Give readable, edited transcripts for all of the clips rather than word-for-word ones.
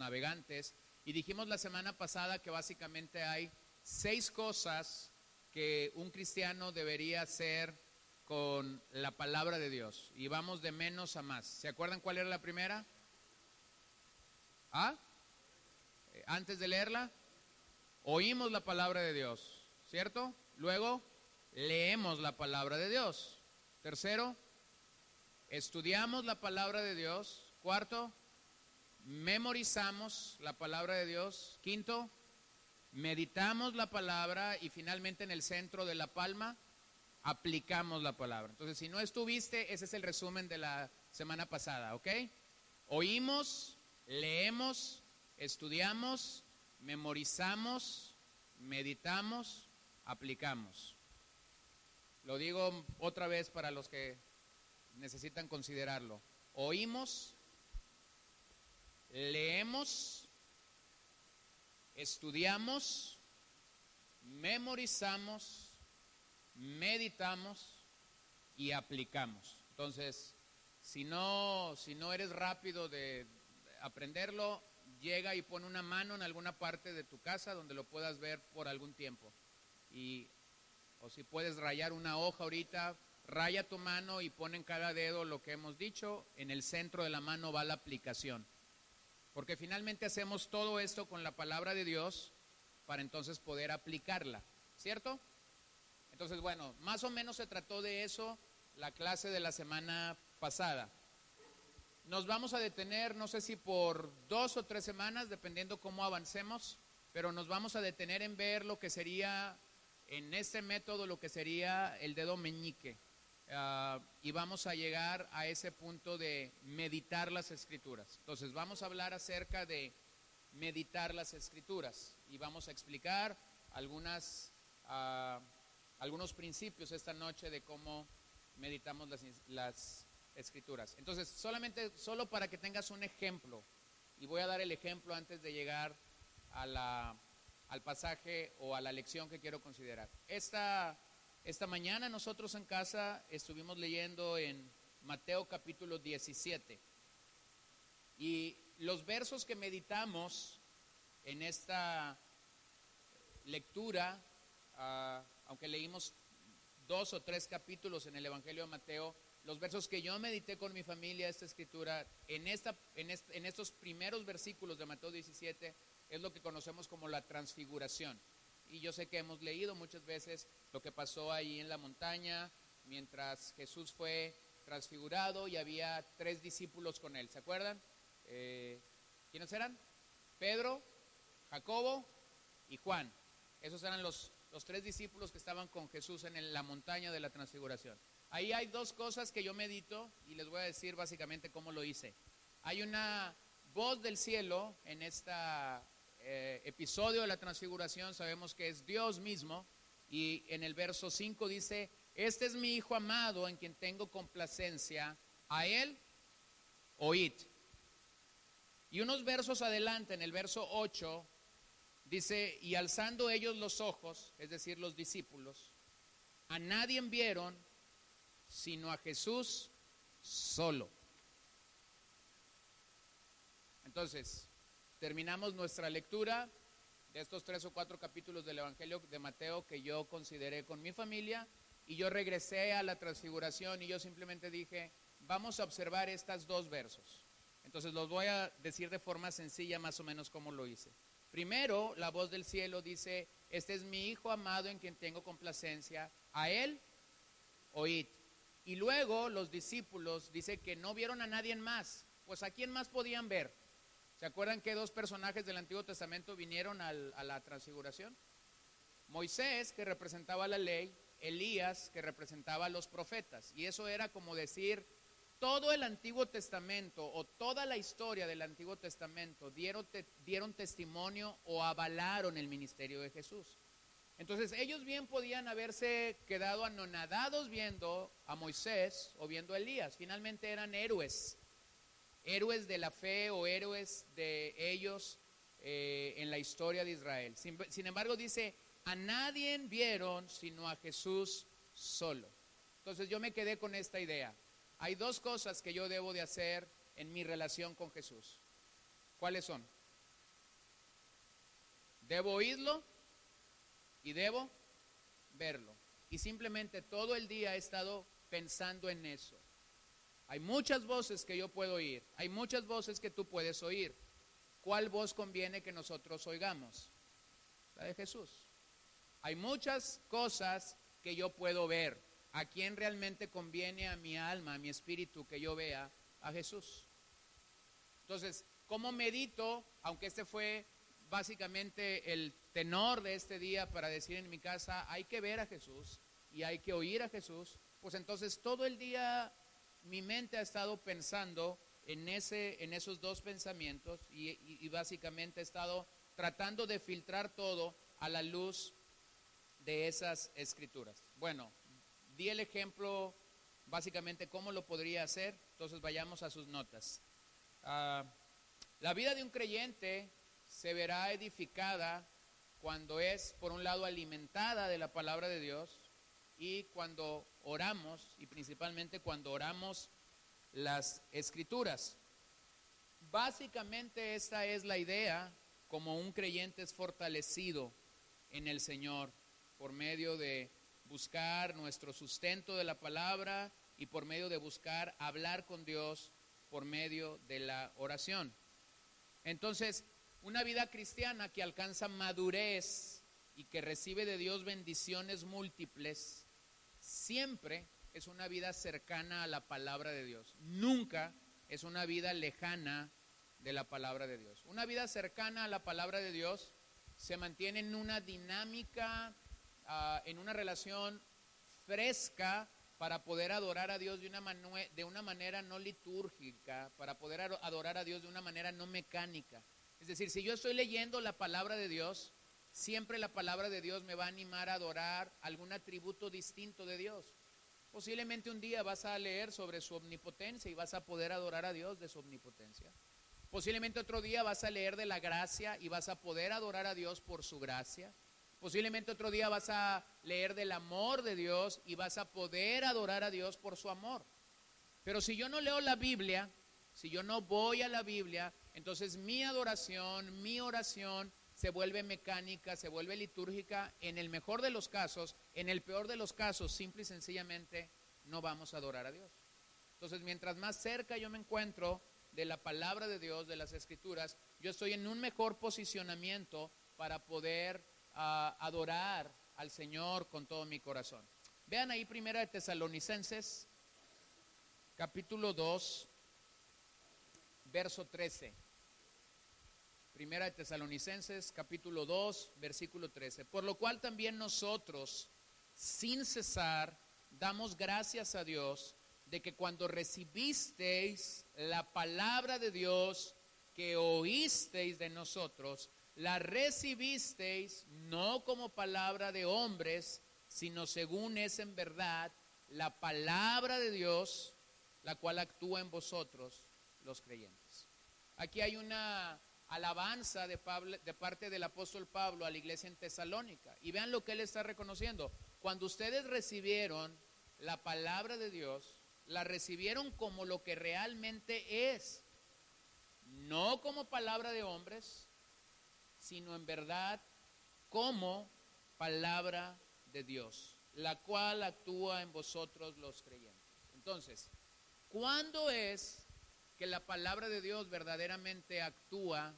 navegantes. Y dijimos la semana pasada que básicamente hay 6 cosas que un cristiano debería hacer con la palabra de Dios. Y vamos de menos a más. ¿Se acuerdan cuál era la primera? ¿Ah? Antes de leerla, oímos la palabra de Dios, ¿cierto? Luego, leemos la palabra de Dios. Tercero, estudiamos la palabra de Dios. Cuarto, memorizamos la palabra de Dios. Quinto, meditamos la palabra. Y finalmente, en el centro de la palma, aplicamos la palabra. Entonces, si no estuviste, ese es el resumen de la semana pasada, ¿ok? Oímos, leemos, estudiamos, memorizamos, meditamos, aplicamos. Lo digo otra vez para los que necesitan considerarlo. Oímos, leemos, estudiamos, memorizamos, meditamos y aplicamos. Entonces, si no eres rápido de aprenderlo, llega y pon una mano en alguna parte de tu casa donde lo puedas ver por algún tiempo. O si puedes rayar una hoja ahorita, raya tu mano y pon en cada dedo lo que hemos dicho. En el centro de la mano va la aplicación. Porque finalmente hacemos todo esto con la palabra de Dios para entonces poder aplicarla, ¿cierto? Entonces, bueno, más o menos se trató de eso la clase de la semana pasada. Nos vamos a detener, no sé si por 2 o 3 semanas, dependiendo cómo avancemos, pero nos vamos a detener en ver lo que sería, en este método, lo que sería el dedo meñique. Y vamos a llegar a ese punto de meditar las Escrituras. Entonces, vamos a hablar acerca de meditar las Escrituras y vamos a explicar algunos principios esta noche de cómo meditamos las Escrituras. Entonces, solo para que tengas un ejemplo, y voy a dar el ejemplo antes de llegar al pasaje o a la lección que quiero considerar. Esta mañana nosotros en casa estuvimos leyendo en Mateo capítulo 17. Y los versos que meditamos en esta lectura, aunque leímos 2 o 3 capítulos en el Evangelio de Mateo, los versos que yo medité con mi familia, esta escritura, en estos primeros versículos de Mateo 17, es lo que conocemos como la transfiguración. Y yo sé que hemos leído muchas veces lo que pasó ahí en la montaña, mientras Jesús fue transfigurado y había 3 discípulos con él, ¿se acuerdan? ¿Quiénes eran? Pedro, Jacobo y Juan. Esos eran los 3 discípulos que estaban con Jesús en la montaña de la transfiguración. Ahí hay 2 cosas que yo medito y les voy a decir básicamente cómo lo hice. Hay una voz del cielo en este episodio de la transfiguración, sabemos que es Dios mismo, y en el verso 5 dice: este es mi Hijo amado en quien tengo complacencia, a él oíd. Y unos versos adelante, en el verso 8, dice: y alzando ellos los ojos, es decir, los discípulos, a nadie vieron sino a Jesús solo. Entonces, terminamos nuestra lectura de estos 3 o 4 capítulos del Evangelio de Mateo que yo consideré con mi familia, y yo regresé a la transfiguración y yo simplemente dije: vamos a observar estos 2 versos. Entonces los voy a decir de forma sencilla, más o menos como lo hice. Primero, la voz del cielo dice: este es mi Hijo amado en quien tengo complacencia, a él oíd. Y luego los discípulos dice que no vieron a nadie más. Pues ¿a quién más podían ver? ¿Se acuerdan que 2 personajes del Antiguo Testamento vinieron a la transfiguración? Moisés, que representaba la ley; Elías, que representaba a los profetas. Y eso era como decir, todo el Antiguo Testamento o toda la historia del Antiguo Testamento dieron testimonio o avalaron el ministerio de Jesús. Entonces ellos bien podían haberse quedado anonadados viendo a Moisés o viendo a Elías. Finalmente eran héroes de la fe o héroes de ellos en la historia de Israel. Sin embargo dice: a nadie vieron sino a Jesús solo. Entonces yo me quedé con esta idea. Hay 2 cosas que yo debo de hacer en mi relación con Jesús. ¿Cuáles son? Debo oírlo y debo verlo. Y simplemente todo el día he estado pensando en eso. Hay muchas voces que yo puedo oír, hay muchas voces que tú puedes oír. ¿Cuál voz conviene que nosotros oigamos? La de Jesús. Hay muchas cosas que yo puedo ver. ¿A quién realmente conviene a mi alma, a mi espíritu, que yo vea? A Jesús. Entonces, ¿cómo medito? Aunque este fue básicamente el tenor de este día para decir en mi casa, hay que ver a Jesús y hay que oír a Jesús. Pues entonces todo el día mi mente ha estado pensando en esos dos pensamientos y básicamente he estado tratando de filtrar todo a la luz de esas escrituras. Bueno, di el ejemplo básicamente cómo lo podría hacer, entonces vayamos a sus notas. La vida de un creyente se verá edificada cuando es, por un lado, alimentada de la palabra de Dios y cuando oramos, y principalmente cuando oramos las escrituras. Básicamente esta es la idea, como un creyente es fortalecido en el Señor por medio de buscar nuestro sustento de la palabra y por medio de buscar hablar con Dios por medio de la oración. Entonces, una vida cristiana que alcanza madurez y que recibe de Dios bendiciones múltiples, siempre es una vida cercana a la palabra de Dios. Nunca es una vida lejana de la palabra de Dios. Una vida cercana a la palabra de Dios se mantiene en una dinámica, en una relación fresca para poder adorar a Dios de una manera no litúrgica, para poder adorar a Dios de una manera no mecánica. Es decir, si yo estoy leyendo la palabra de Dios, siempre la palabra de Dios me va a animar a adorar algún atributo distinto de Dios. Posiblemente un día vas a leer sobre su omnipotencia y vas a poder adorar a Dios de su omnipotencia. Posiblemente otro día vas a leer de la gracia y vas a poder adorar a Dios por su gracia. Posiblemente otro día vas a leer del amor de Dios y vas a poder adorar a Dios por su amor. Pero si yo no leo la Biblia, si yo no voy a la Biblia, entonces mi adoración, mi oración se vuelve mecánica, se vuelve litúrgica, en el mejor de los casos. En el peor de los casos, simple y sencillamente no vamos a adorar a Dios. Entonces, mientras más cerca yo me encuentro de la palabra de Dios, de las escrituras, yo estoy en un mejor posicionamiento para poder adorar al Señor con todo mi corazón. Vean ahí Primera de Tesalonicenses, capítulo 2, verso 13. Primera de Tesalonicenses, capítulo 2, versículo 13. Por lo cual también nosotros, sin cesar, damos gracias a Dios de que cuando recibisteis la palabra de Dios que oísteis de nosotros, la recibisteis no como palabra de hombres, sino según es en verdad la palabra de Dios, la cual actúa en vosotros los creyentes. Aquí hay una alabanza de parte del apóstol Pablo a la iglesia en Tesalónica. Y vean lo que él está reconociendo. Cuando ustedes recibieron la palabra de Dios, la recibieron como lo que realmente es. No como palabra de hombres, sino en verdad como palabra de Dios, la cual actúa en vosotros los creyentes. Entonces, ¿cuándo es que la palabra de Dios verdaderamente actúa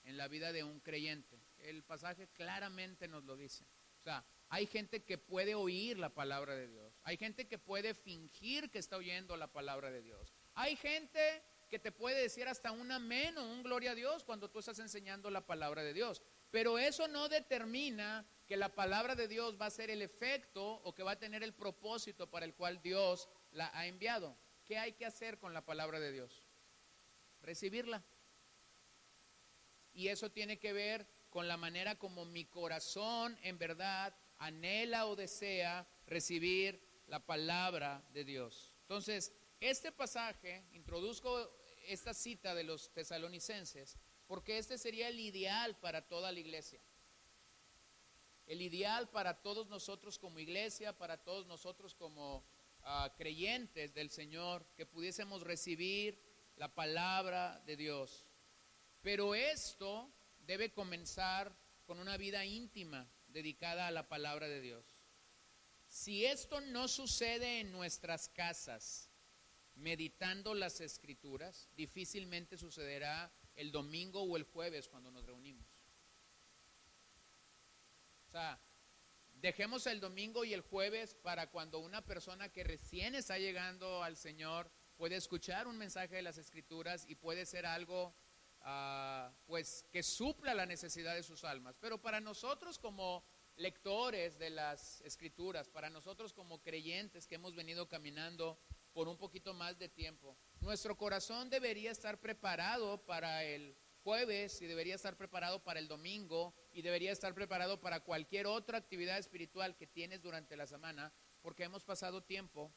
en la vida de un creyente? El pasaje claramente nos lo dice. O sea, hay gente que puede oír la palabra de Dios. Hay gente que puede fingir que está oyendo la palabra de Dios. Hay gente que te puede decir hasta un amén o un gloria a Dios cuando tú estás enseñando la palabra de Dios. Pero eso no determina que la palabra de Dios va a ser el efecto o que va a tener el propósito para el cual Dios la ha enviado. ¿Qué hay que hacer con la palabra de Dios? Recibirla. Y eso tiene que ver con la manera como mi corazón en verdad anhela o desea recibir la palabra de Dios. Entonces, este pasaje, introduzco esta cita de los tesalonicenses, porque este sería el ideal para toda la iglesia. El ideal para todos nosotros como iglesia, para todos nosotros como creyentes del Señor, que pudiésemos recibir la palabra de Dios. Pero esto debe comenzar con una vida íntima dedicada a la palabra de Dios. Si esto no sucede en nuestras casas, meditando las Escrituras, difícilmente sucederá el domingo o el jueves cuando nos reunimos. O sea, dejemos el domingo y el jueves para cuando una persona que recién está llegando al Señor puede escuchar un mensaje de las Escrituras y puede ser algo pues que supla la necesidad de sus almas. Pero para nosotros como lectores de las Escrituras, para nosotros como creyentes que hemos venido caminando por un poquito más de tiempo, nuestro corazón debería estar preparado para el jueves y debería estar preparado para el domingo y debería estar preparado para cualquier otra actividad espiritual que tienes durante la semana, porque hemos pasado tiempo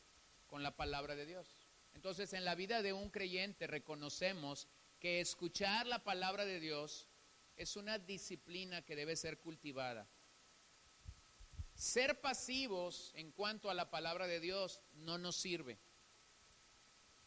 con la palabra de Dios. Entonces, en la vida de un creyente reconocemos que escuchar la palabra de Dios es una disciplina que debe ser cultivada. Ser pasivos en cuanto a la palabra de Dios no nos sirve.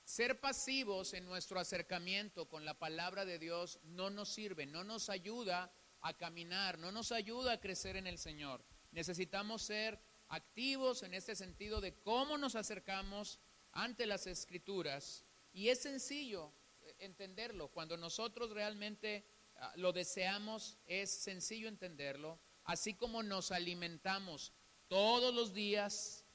Ser pasivos en nuestro acercamiento con la palabra de Dios no nos sirve, no nos ayuda a caminar, no nos ayuda a crecer en el Señor. Necesitamos ser activos en este sentido de cómo nos acercamos ante las Escrituras. Y es sencillo entenderlo. Cuando nosotros realmente lo deseamos, es sencillo entenderlo. Así como nos alimentamos todos los días,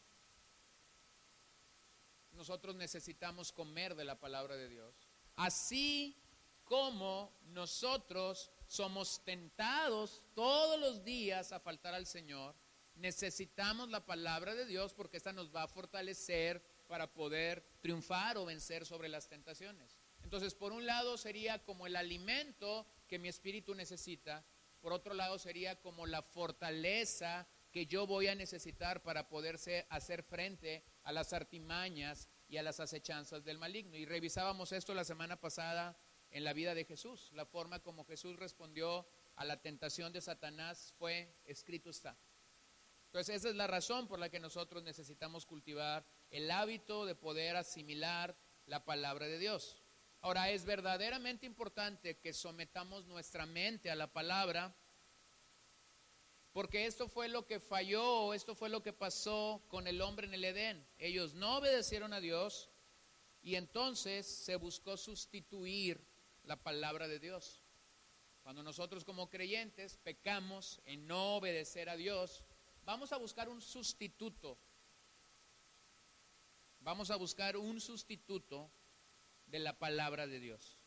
nosotros necesitamos comer de la palabra de Dios. Así como nosotros somos tentados todos los días a faltar al Señor, necesitamos la palabra de Dios porque esta nos va a fortalecer para poder triunfar o vencer sobre las tentaciones. Entonces, por un lado sería como el alimento que mi espíritu necesita, por otro lado sería como la fortaleza que yo voy a necesitar para poder hacer frente a las artimañas y a las acechanzas del maligno. Y revisábamos esto la semana pasada en la vida de Jesús. La forma como Jesús respondió a la tentación de Satanás fue: escrito está. Entonces esa es la razón por la que nosotros necesitamos cultivar el hábito de poder asimilar la palabra de Dios. Ahora, es verdaderamente importante que sometamos nuestra mente a la palabra, porque esto fue lo que falló, esto fue lo que pasó con el hombre en el Edén. Ellos no obedecieron a Dios y entonces se buscó sustituir la palabra de Dios. Cuando nosotros como creyentes pecamos en no obedecer a Dios, vamos a buscar un sustituto. Vamos a buscar un sustituto de la palabra de Dios.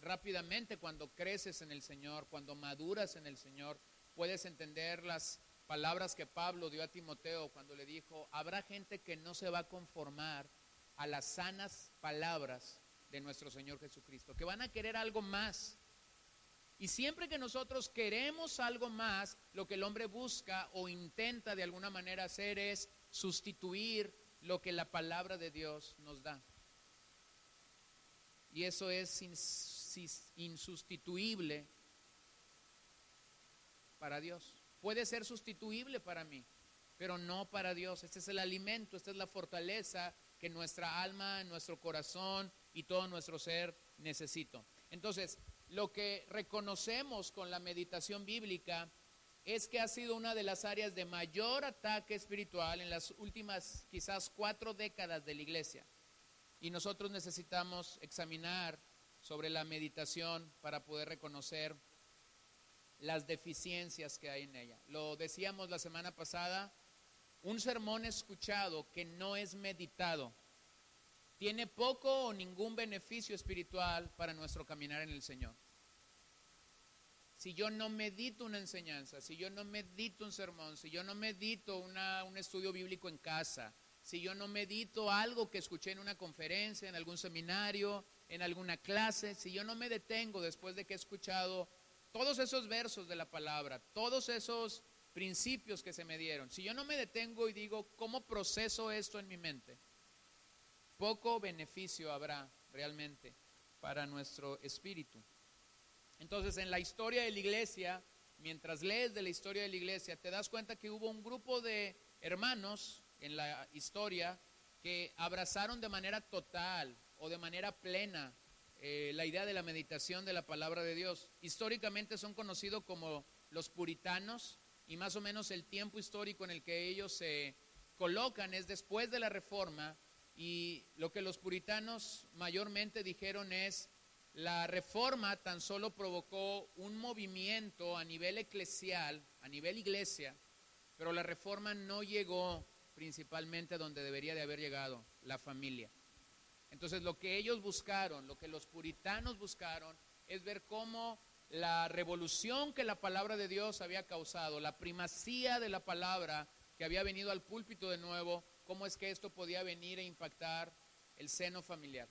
Rápidamente, cuando creces en el Señor, cuando maduras en el Señor, puedes entender las palabras que Pablo dio a Timoteo cuando le dijo: habrá gente que no se va a conformar a las sanas palabras de nuestro Señor Jesucristo, que van a querer algo más. Y siempre que nosotros queremos algo más, lo que el hombre busca o intenta de alguna manera hacer es sustituir lo que la palabra de Dios nos da. Y eso es insustituible para Dios. Puede ser sustituible para mí, pero no para Dios. Este es el alimento, esta es la fortaleza que nuestra alma, nuestro corazón y todo nuestro ser necesita. Entonces, lo que reconocemos con la meditación bíblica es que ha sido una de las áreas de mayor ataque espiritual en las últimas quizás 4 décadas de la iglesia. Y nosotros necesitamos examinar sobre la meditación para poder reconocer las deficiencias que hay en ella. Lo decíamos la semana pasada: un sermón escuchado que no es meditado tiene poco o ningún beneficio espiritual para nuestro caminar en el Señor. Si yo no medito una enseñanza, si yo no medito un sermón, si yo no medito un estudio bíblico en casa, si yo no medito algo que escuché en una conferencia, en algún seminario, en alguna clase, si yo no me detengo después de que he escuchado todos esos versos de la palabra, todos esos principios que se me dieron, si yo no me detengo y digo: ¿cómo proceso esto en mi mente?, poco beneficio habrá realmente para nuestro espíritu. Entonces, en la historia de la iglesia, mientras lees de la historia de la iglesia, te das cuenta que hubo un grupo de hermanos en la historia que abrazaron de manera total o de manera plena la idea de la meditación de la palabra de Dios. Históricamente son conocidos como los puritanos, y más o menos el tiempo histórico en el que ellos se colocan es después de la Reforma, y lo que los puritanos mayormente dijeron es: la Reforma tan solo provocó un movimiento a nivel eclesial, a nivel iglesia, pero la Reforma no llegó principalmente a donde debería de haber llegado, la familia. Entonces lo que ellos buscaron, lo que los puritanos buscaron, es ver cómo la revolución que la palabra de Dios había causado, la primacía de la palabra que había venido al púlpito de nuevo, cómo es que esto podía venir e impactar el seno familiar.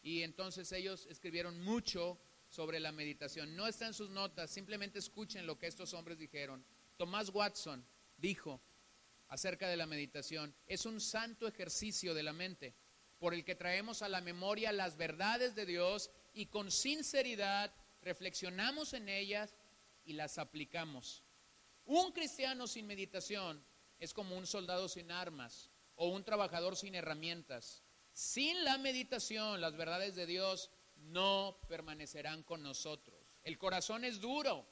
Y entonces ellos escribieron mucho sobre la meditación. No está en sus notas, simplemente escuchen lo que estos hombres dijeron. Thomas Watson dijo acerca de la meditación: es un santo ejercicio de la mente por el que traemos a la memoria las verdades de Dios y con sinceridad reflexionamos en ellas y las aplicamos. Un cristiano sin meditación es como un soldado sin armas o un trabajador sin herramientas. Sin la meditación, las verdades de Dios no permanecerán con nosotros. El corazón es duro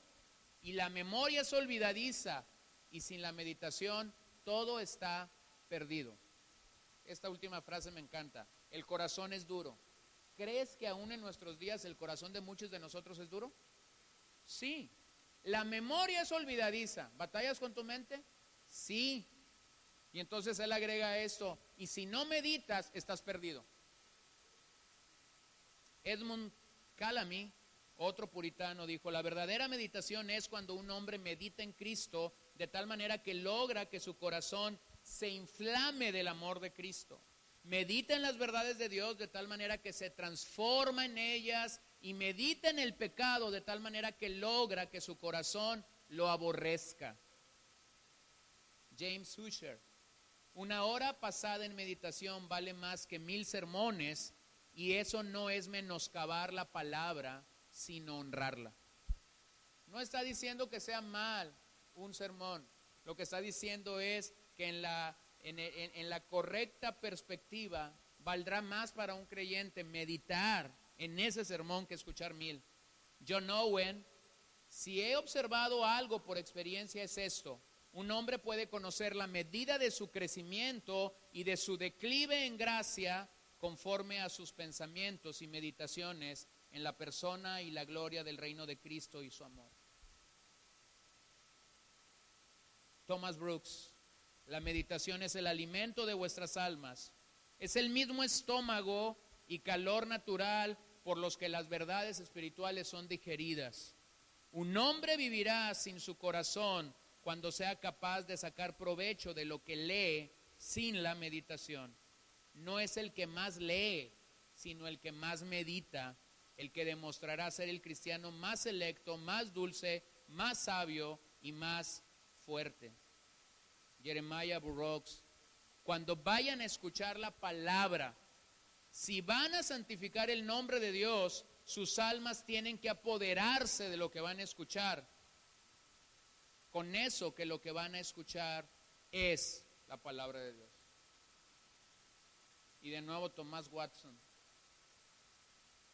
y la memoria es olvidadiza, y sin la meditación todo está perdido. Esta última frase me encanta. El corazón es duro. ¿Crees que aún en nuestros días el corazón de muchos de nosotros es duro? Sí. La memoria es olvidadiza. ¿Batallas con tu mente? Sí. Y entonces él agrega esto: y si no meditas, estás perdido. Edmund Calamy, otro puritano, dijo: la verdadera meditación es cuando un hombre medita en Cristo de tal manera que logra que su corazón se inflame del amor de Cristo. Medita en las verdades de Dios de tal manera que se transforma en ellas, y medita en el pecado de tal manera que logra que su corazón lo aborrezca. James Husher: una hora pasada en meditación vale más que 1000 sermones, y eso no es menoscabar la palabra, sino honrarla. No está diciendo que sea mal un sermón. Lo que está diciendo es que en la correcta perspectiva valdrá más para un creyente meditar en ese sermón que escuchar 1000. John Owen: si he observado algo por experiencia es esto: un hombre puede conocer la medida de su crecimiento y de su declive en gracia conforme a sus pensamientos y meditaciones en la persona y la gloria del reino de Cristo y su amor. Thomas Brooks: la meditación es el alimento de vuestras almas. Es el mismo estómago y calor natural por los que las verdades espirituales son digeridas. Un hombre vivirá sin su corazón cuando sea capaz de sacar provecho de lo que lee sin la meditación. No es el que más lee, sino el que más medita, el que demostrará ser el cristiano más selecto, más dulce, más sabio y más fuerte. Jeremiah Burroughs: cuando vayan a escuchar la palabra, si van a santificar el nombre de Dios, sus almas tienen que apoderarse de lo que van a escuchar. Con eso que lo que van a escuchar es la palabra de Dios. Y de nuevo Thomas Watson: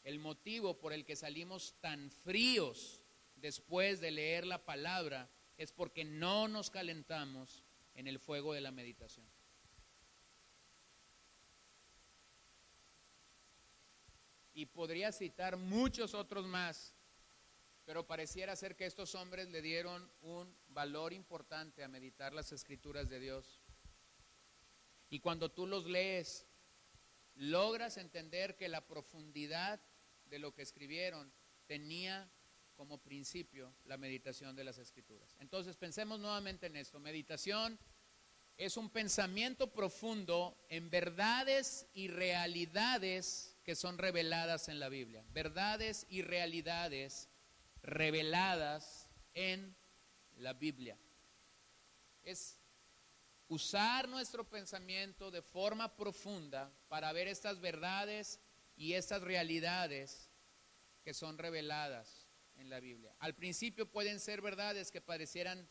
el motivo por el que salimos tan fríos después de leer la palabra es porque no nos calentamos en el fuego de la meditación. Y podría citar muchos otros más, pero pareciera ser que estos hombres le dieron un valor importante a meditar las escrituras de Dios. Y cuando tú los lees, logras entender que la profundidad de lo que escribieron tenía como principio la meditación de las escrituras. Entonces pensemos nuevamente en esto. Meditación es un pensamiento profundo en verdades y realidades que son reveladas en la Biblia. Verdades y realidades reveladas en la Biblia. Es usar nuestro pensamiento de forma profunda para ver estas verdades y estas realidades que son reveladas en la Biblia. Al principio pueden ser verdades que parecieran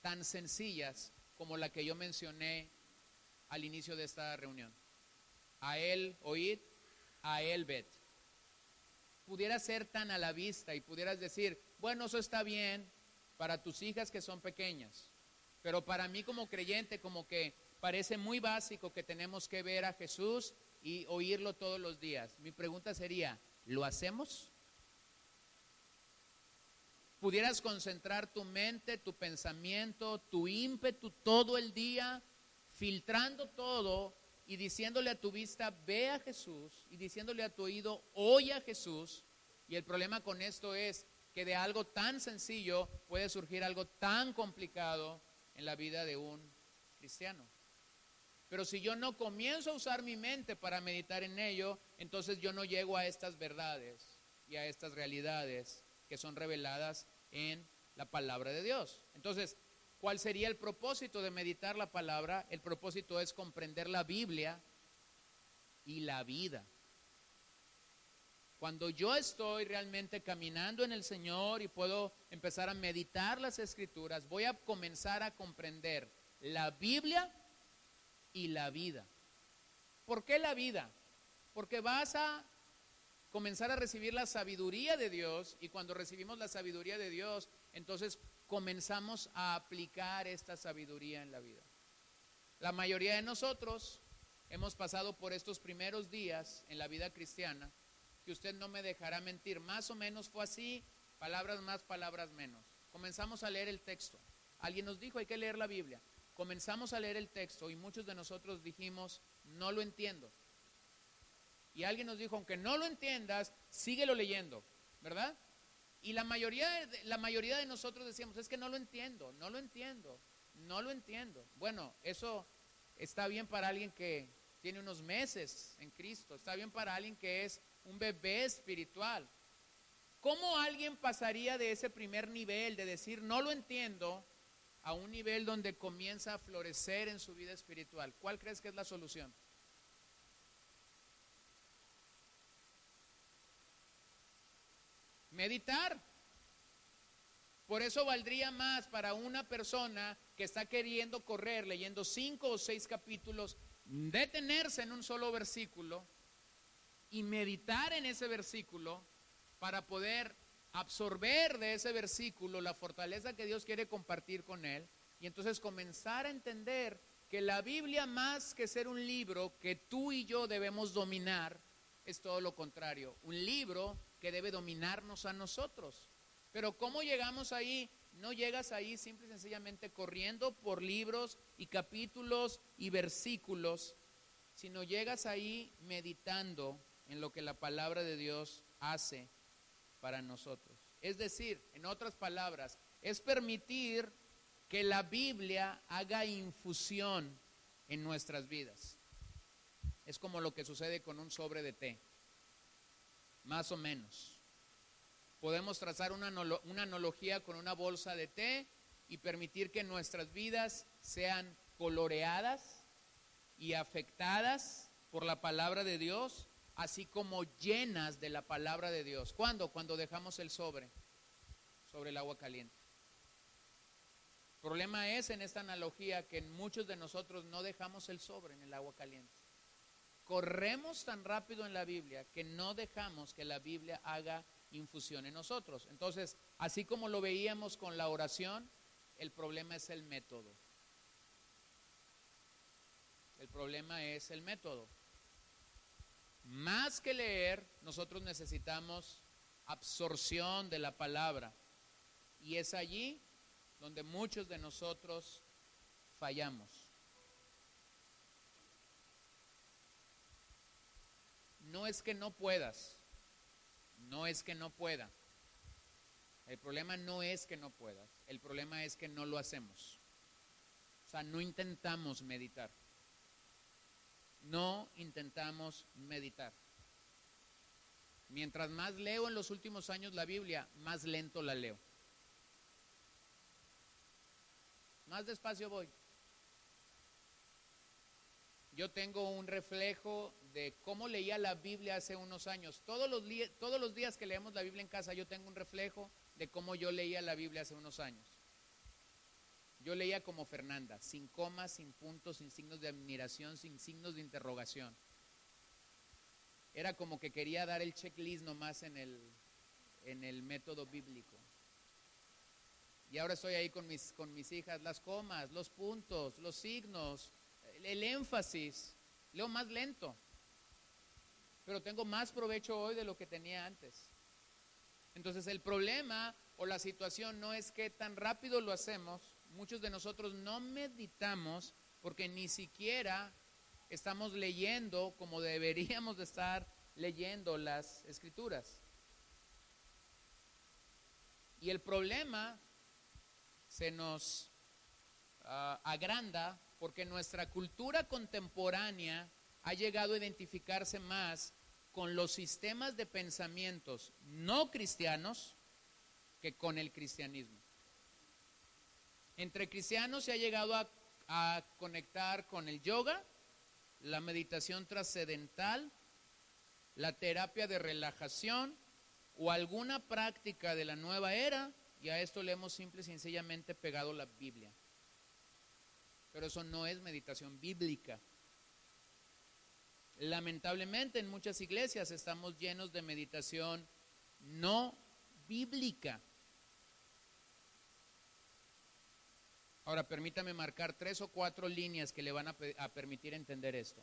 tan sencillas como la que yo mencioné al inicio de esta reunión. A él oíd, a él ved. pudiera ser tan a la vista y pudieras decir, bueno, eso está bien para tus hijas que son pequeñas, pero para mí como creyente como que parece muy básico que tenemos que ver a Jesús y oírlo todos los días. Mi pregunta sería, ¿lo hacemos? ¿Pudieras concentrar tu mente, tu pensamiento, tu ímpetu todo el día, filtrando todo y diciéndole a tu vista, ve a Jesús, y diciéndole a tu oído, oye a Jesús? Y el problema con esto es que de algo tan sencillo puede surgir algo tan complicado en la vida de un cristiano. Pero si yo no comienzo a usar mi mente para meditar en ello, entonces yo no llego a estas verdades y a estas realidades que son reveladas en la palabra de Dios. Entonces, ¿cuál sería el propósito de meditar la palabra? El propósito es comprender la Biblia y la vida. Cuando yo estoy realmente caminando en el Señor y puedo empezar a meditar las Escrituras, voy a comenzar a comprender la Biblia y la vida. ¿Por qué la vida? Porque vas a comenzar a recibir la sabiduría de Dios, y cuando recibimos la sabiduría de Dios, entonces comenzamos a aplicar esta sabiduría en la vida. La mayoría de nosotros hemos pasado por estos primeros días en la vida cristiana, que usted no me dejará mentir, más o menos fue así, palabras más, palabras menos. Comenzamos a leer el texto. Alguien nos dijo, hay que leer la Biblia. Comenzamos a leer el texto y muchos de nosotros dijimos, no lo entiendo. Y alguien nos dijo, aunque no lo entiendas, síguelo leyendo, ¿verdad? Y la mayoría de nosotros decíamos, es que no lo entiendo, no lo entiendo, no lo entiendo. Bueno, eso está bien para alguien que tiene unos meses en Cristo, está bien para alguien que es un bebé espiritual. ¿Cómo alguien pasaría de ese primer nivel de decir no lo entiendo a un nivel donde comienza a florecer en su vida espiritual? ¿Cuál crees que es la solución? Meditar. Por eso valdría más para una persona que está queriendo correr, leyendo 5 o 6 capítulos, detenerse en un solo versículo y meditar en ese versículo para poder absorber de ese versículo la fortaleza que Dios quiere compartir con él, y entonces comenzar a entender que la Biblia, más que ser un libro que tú y yo debemos dominar, es todo lo contrario, un libro que debe dominarnos a nosotros. Pero ¿cómo llegamos ahí? No llegas ahí simple y sencillamente corriendo por libros y capítulos y versículos, sino llegas ahí meditando en lo que la palabra de Dios hace para nosotros. Es decir, en otras palabras, es permitir que la Biblia haga infusión en nuestras vidas. Es como lo que sucede con un sobre de té, más o menos. Podemos trazar una analogía con una bolsa de té y permitir que nuestras vidas sean coloreadas y afectadas por la palabra de Dios, así como llenas de la palabra de Dios. ¿Cuándo? Cuando dejamos el sobre el agua caliente. El problema es en esta analogía que muchos de nosotros no dejamos el sobre en el agua caliente. Corremos tan rápido en la Biblia que no dejamos que la Biblia haga infusión en nosotros. Entonces, así como lo veíamos con la oración, el problema es el método. El problema es el método. Más que leer, nosotros necesitamos absorción de la palabra. Y es allí donde muchos de nosotros fallamos. No es que no puedas, no es que no pueda. El problema no es que no puedas, el problema es que no lo hacemos. O sea, no intentamos meditar. No intentamos meditar. Mientras más leo en los últimos años la Biblia, más lento la leo. Más despacio voy. Yo tengo un reflejo de cómo leía la Biblia hace unos años. Todos los días que leemos la Biblia en casa, yo tengo un reflejo de cómo yo leía la Biblia hace unos años. Yo leía como Fernanda, sin comas, sin puntos, sin signos de admiración, sin signos de interrogación. era como que quería dar el checklist nomás en el método bíblico. Y ahora estoy ahí con mis hijas, las comas, los puntos, los signos, el énfasis. Leo más lento, pero tengo más provecho hoy de lo que tenía antes. Entonces el problema o la situación no es que tan rápido lo hacemos. Muchos de nosotros no meditamos porque ni siquiera estamos leyendo como deberíamos de estar leyendo las escrituras. Y el problema se nos agranda porque nuestra cultura contemporánea ha llegado a identificarse más con los sistemas de pensamientos no cristianos que con el cristianismo. Entre cristianos se ha llegado a conectar con el yoga, la meditación trascendental, la terapia de relajación o alguna práctica de la nueva era, y a esto le hemos simple y sencillamente pegado la Biblia. Pero eso no es meditación bíblica. Lamentablemente en muchas iglesias estamos llenos de meditación no bíblica. Ahora permítame marcar 3 o 4 líneas que le van a permitir entender esto.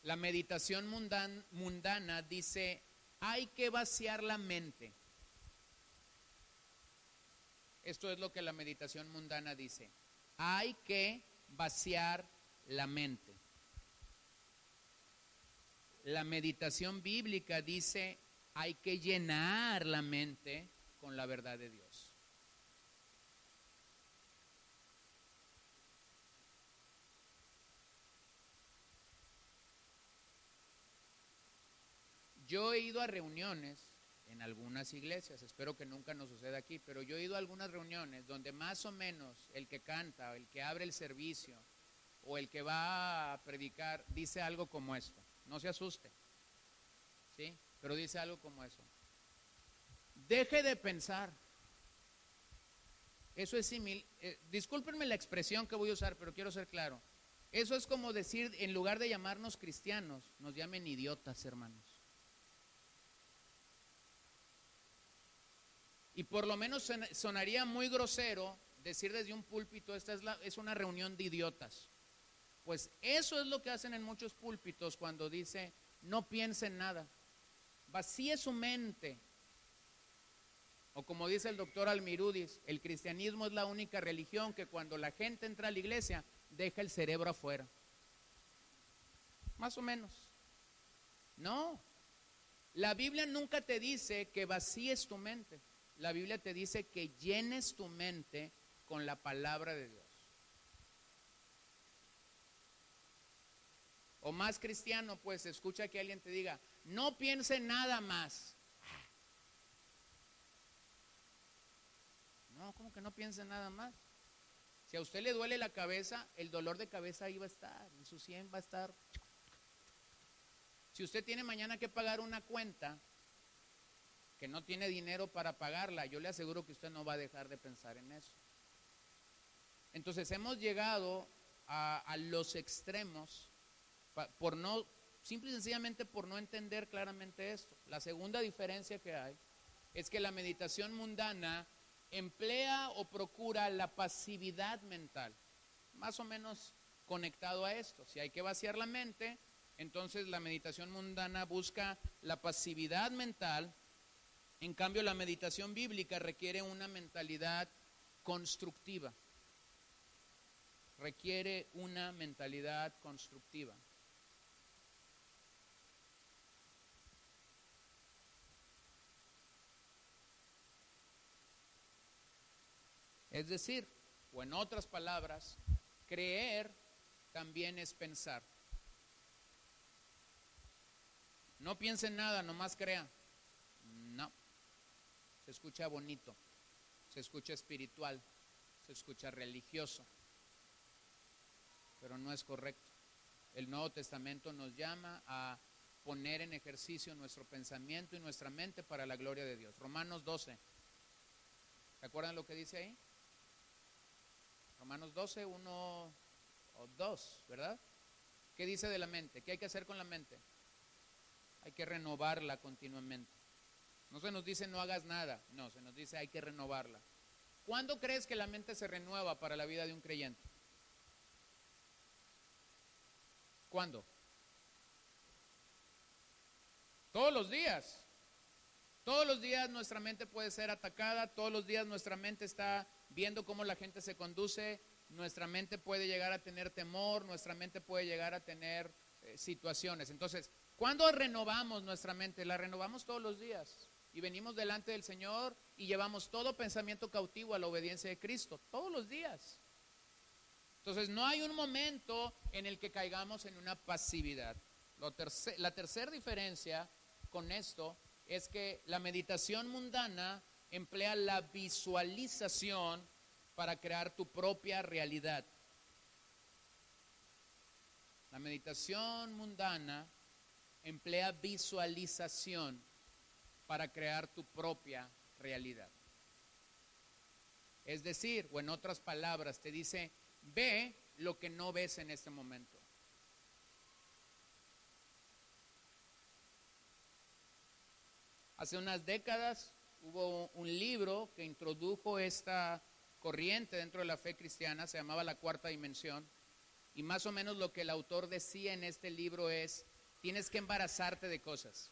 La meditación mundana dice, hay que vaciar la mente. Esto es lo que la meditación mundana dice. Hay que vaciar la mente. La meditación bíblica dice, hay que llenar la mente con la verdad de Dios. Yo he ido a reuniones en algunas iglesias, espero que nunca nos suceda aquí, pero yo he ido a algunas reuniones donde más o menos el que canta, o el que abre el servicio, o el que va a predicar, dice algo como esto. No se asuste, ¿sí? Pero dice algo como eso. Deje de pensar. Eso es similar, discúlpenme la expresión que voy a usar, pero quiero ser claro. Eso es como decir, en lugar de llamarnos cristianos, nos llamen idiotas, hermanos. Y por lo menos sonaría muy grosero decir desde un púlpito, esta es una reunión de idiotas. Pues eso es lo que hacen en muchos púlpitos cuando dice, no piense en nada, vacíe su mente. O como dice el doctor Almirudis, el cristianismo es la única religión que cuando la gente entra a la iglesia, deja el cerebro afuera. Más o menos. No, la Biblia nunca te dice que vacíes tu mente. La Biblia te dice que llenes tu mente con la palabra de Dios. O más cristiano, pues escucha que alguien te diga, no piense nada más. No, ¿cómo que no piense nada más? Si a usted le duele la cabeza, el dolor de cabeza ahí va a estar, en su 100 va a estar. Si usted tiene mañana que pagar una cuenta, que no tiene dinero para pagarla, yo le aseguro que usted no va a dejar de pensar en eso. Entonces hemos llegado a los extremos por no, simple y sencillamente por no entender claramente esto. La segunda diferencia que hay es que la meditación mundana emplea o procura la pasividad mental, más o menos conectado a esto. Si hay que vaciar la mente, entonces la meditación mundana busca la pasividad mental. En cambio, la meditación bíblica requiere una mentalidad constructiva. Requiere una mentalidad constructiva. Es decir, o en otras palabras, creer también es pensar. No piense en nada, nomás crea. No. Se escucha bonito, se escucha espiritual, se escucha religioso, pero no es correcto. El Nuevo Testamento nos llama a poner en ejercicio nuestro pensamiento y nuestra mente para la gloria de Dios. Romanos 12. ¿Se acuerdan lo que dice ahí? Romanos 12, 1 o 2, ¿verdad? ¿Qué dice de la mente? ¿Qué hay que hacer con la mente? Hay que renovarla continuamente. No se nos dice no hagas nada, no, se nos dice hay que renovarla. ¿Cuándo crees que la mente se renueva para la vida de un creyente? ¿Cuándo? Todos los días. Todos los días nuestra mente puede ser atacada, todos los días nuestra mente está viendo cómo la gente se conduce, nuestra mente puede llegar a tener temor, nuestra mente puede llegar a tener situaciones. Entonces, ¿cuándo renovamos nuestra mente? La renovamos todos los días y venimos delante del Señor y llevamos todo pensamiento cautivo a la obediencia de Cristo, todos los días. Entonces, no hay un momento en el que caigamos en una pasividad. La tercera diferencia con esto es que la meditación mundana emplea la visualización para crear tu propia realidad. La meditación mundana emplea visualización para crear tu propia realidad. Es decir, o en otras palabras, te dice, ve lo que no ves en este momento. Hace unas décadas hubo un libro que introdujo esta corriente dentro de la fe cristiana, se llamaba La Cuarta Dimensión, y más o menos lo que el autor decía en este libro es, tienes que embarazarte de cosas.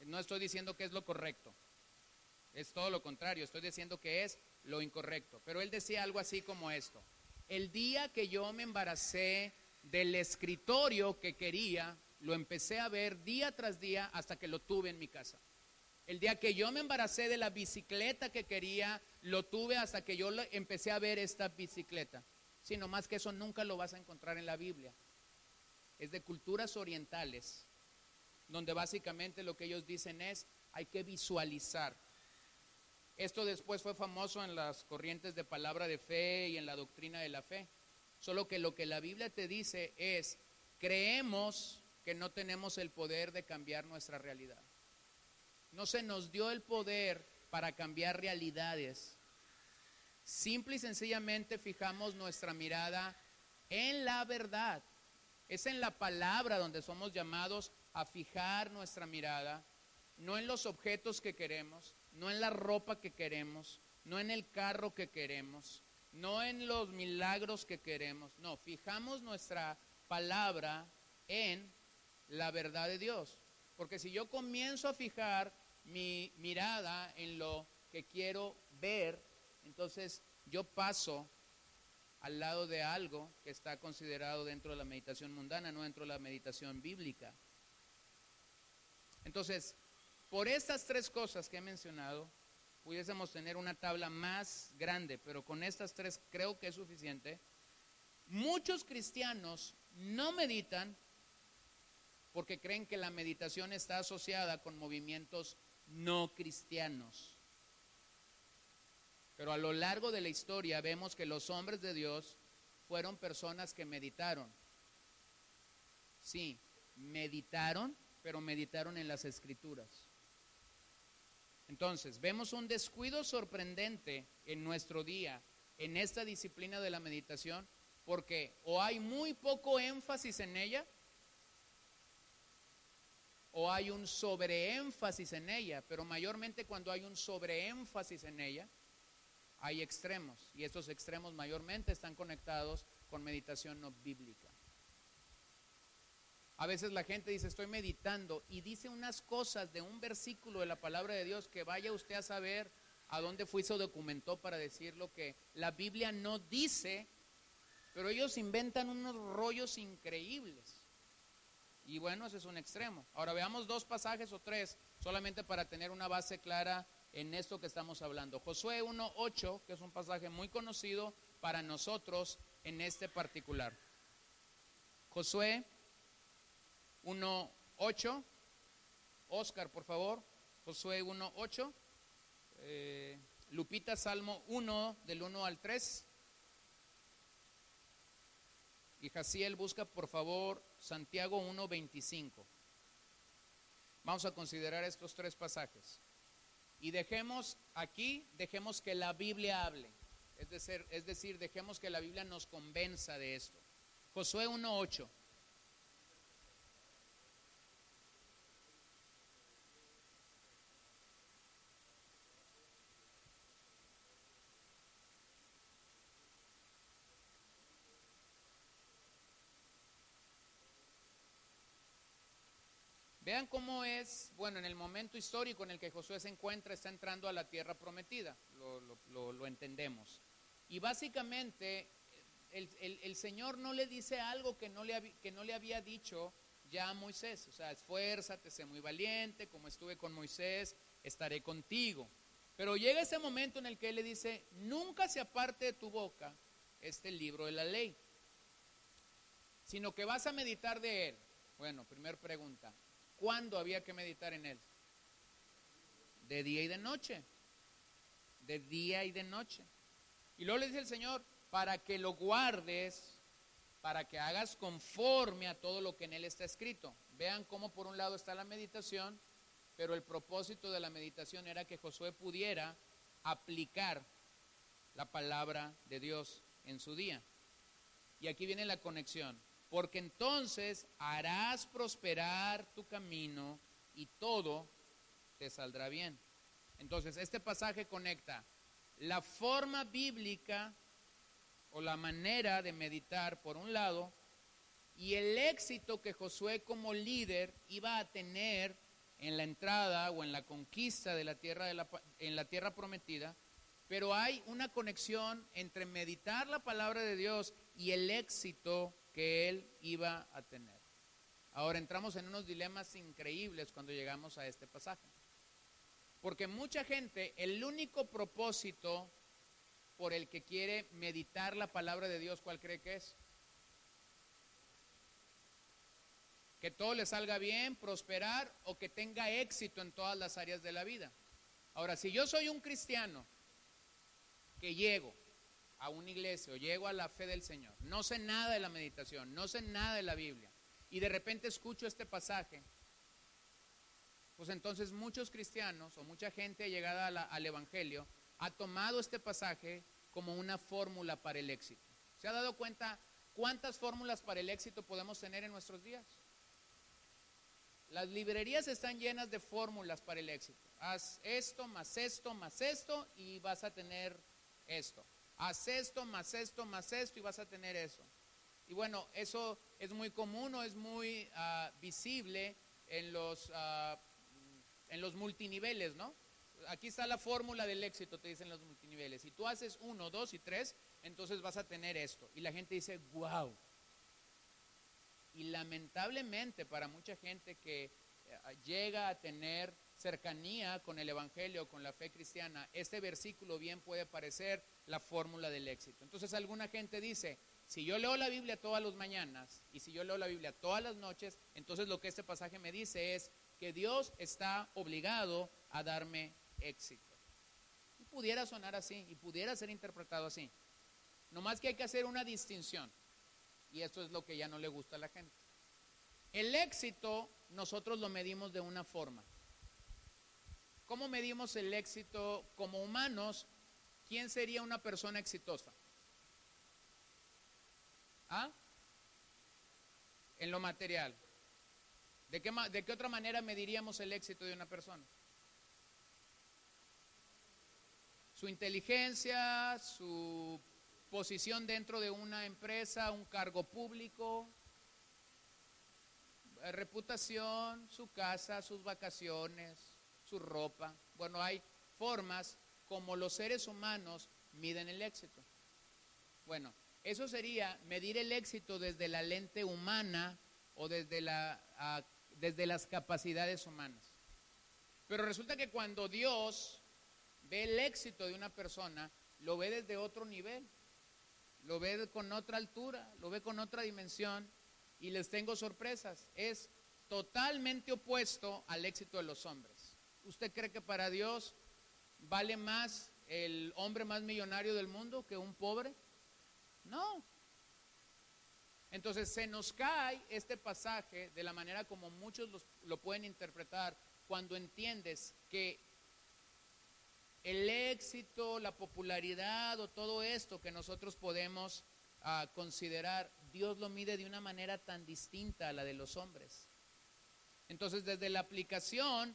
No estoy diciendo que es lo correcto, es todo lo contrario, estoy diciendo que es lo incorrecto, pero él decía algo así como esto: el día que yo me embaracé del escritorio que quería, lo empecé a ver día tras día hasta que lo tuve en mi casa. El día que yo me embaracé de la bicicleta que quería, lo tuve hasta que yo empecé a ver esta bicicleta. Sí, no más que eso nunca lo vas a encontrar en la Biblia. Es de culturas orientales, donde básicamente lo que ellos dicen es, hay que visualizar. Esto después fue famoso en las corrientes de palabra de fe y en la doctrina de la fe. Solo que lo que la Biblia te dice es, creemos que no tenemos el poder de cambiar nuestra realidad. No se nos dio el poder para cambiar realidades. Simple y sencillamente fijamos nuestra mirada en la verdad. Es en la palabra donde somos llamados a fijar nuestra mirada, no en los objetos que queremos, no en la ropa que queremos, no en el carro que queremos, no en los milagros que queremos. No, fijamos nuestra palabra en la verdad de Dios. Porque si yo comienzo a fijar mi mirada en lo que quiero ver, entonces yo paso al lado de algo que está considerado dentro de la meditación mundana, no dentro de la meditación bíblica. Entonces, por estas tres cosas que he mencionado, pudiésemos tener una tabla más grande, pero con estas tres creo que es suficiente. Muchos cristianos no meditan porque creen que la meditación está asociada con movimientos no cristianos. Pero a lo largo de la historia vemos que los hombres de Dios fueron personas que meditaron. Sí, meditaron, pero meditaron en las Escrituras. Entonces, vemos un descuido sorprendente en nuestro día, en esta disciplina de la meditación, porque o hay muy poco énfasis en ella, o hay un sobreénfasis en ella, pero mayormente cuando hay un sobreénfasis en ella, hay extremos, y estos extremos mayormente están conectados con meditación no bíblica. A veces la gente dice, estoy meditando, y dice unas cosas de un versículo de la palabra de Dios que vaya usted a saber a dónde fue y se documentó para decir lo que la Biblia no dice, pero ellos inventan unos rollos increíbles. Y bueno, ese es un extremo. Ahora veamos dos pasajes o tres, solamente para tener una base clara en esto que estamos hablando. Josué 1:8, que es un pasaje muy conocido para nosotros en este particular. Josué 1:8. Oscar, por favor. Josué 1:8. Lupita, Salmo 1, del 1 al 3. Y Jaciel, busca por favor Santiago 1:25. Vamos a considerar estos tres pasajes. Y dejemos que la Biblia hable. Es decir, dejemos que la Biblia nos convenza de esto. Josué 1:8. Vean cómo es, bueno, en el momento histórico en el que Josué se encuentra, está entrando a la tierra prometida, lo entendemos. Y básicamente el Señor no le dice algo que no le había dicho ya a Moisés. O sea, esfuérzate, sé muy valiente, como estuve con Moisés, estaré contigo. Pero llega ese momento en el que Él le dice, nunca se aparte de tu boca este libro de la ley, sino que vas a meditar de él. Bueno, primer pregunta, ¿cuándo había que meditar en él? De día y de noche. De día y de noche. Y luego le dice el Señor, para que lo guardes, para que hagas conforme a todo lo que en él está escrito. Vean cómo por un lado está la meditación, pero el propósito de la meditación era que Josué pudiera aplicar la palabra de Dios en su día. Y aquí viene la conexión. Porque entonces harás prosperar tu camino y todo te saldrá bien. Entonces, este pasaje conecta la forma bíblica o la manera de meditar por un lado y el éxito que Josué como líder iba a tener en la entrada o en la conquista de la tierra en la tierra prometida. Pero hay una conexión entre meditar la palabra de Dios y el éxito que él iba a tener. Ahora entramos en unos dilemas increíbles cuando llegamos a este pasaje. Porque mucha gente, el único propósito por el que quiere meditar la palabra de Dios, ¿cuál cree que es? Que todo le salga bien, prosperar o que tenga éxito en todas las áreas de la vida. Ahora, si yo soy un cristiano que llego a una iglesia o llego a la fe del Señor, no sé nada de la meditación, no sé nada de la Biblia, y de repente escucho este pasaje, pues entonces muchos cristianos o mucha gente llegada al Evangelio ha tomado este pasaje como una fórmula para el éxito. ¿Se ha dado cuenta cuántas fórmulas para el éxito podemos tener en nuestros días? Las librerías están llenas de fórmulas para el éxito. Haz esto, más esto, más esto y vas a tener esto. Haz esto, más esto, más esto y vas a tener eso. Y bueno, eso es muy común o es muy visible en los multiniveles, ¿no? Aquí está la fórmula del éxito, te dicen los multiniveles. Si tú haces 1, 2 y 3, entonces vas a tener esto. Y la gente dice, wow. Y lamentablemente para mucha gente que llega a tener cercanía con el Evangelio, con la fe cristiana, este versículo bien puede parecer la fórmula del éxito. Entonces alguna gente dice, si yo leo la Biblia todas las mañanas y si yo leo la Biblia todas las noches, entonces lo que este pasaje me dice es que Dios está obligado a darme éxito. Y pudiera sonar así y pudiera ser interpretado así. Nomás que hay que hacer una distinción y esto es lo que ya no le gusta a la gente. El éxito nosotros lo medimos de una forma. ¿Cómo medimos el éxito como humanos? ¿Quién sería una persona exitosa? ¿Ah? En lo material. ¿De qué otra manera mediríamos el éxito de una persona? Su inteligencia, su posición dentro de una empresa, un cargo público, reputación, su casa, sus vacaciones, su ropa. Bueno, hay formas como los seres humanos miden el éxito. Bueno, eso sería medir el éxito desde la lente humana o desde las capacidades humanas. Pero resulta que cuando Dios ve el éxito de una persona, lo ve desde otro nivel, lo ve con otra altura, lo ve con otra dimensión y les tengo sorpresas. Es totalmente opuesto al éxito de los hombres. ¿Usted cree que para Dios vale más el hombre más millonario del mundo que un pobre? No. Entonces se nos cae este pasaje de la manera como muchos lo pueden interpretar cuando entiendes que el éxito, la popularidad o todo esto que nosotros podemos considerar, Dios lo mide de una manera tan distinta a la de los hombres. Entonces desde la aplicación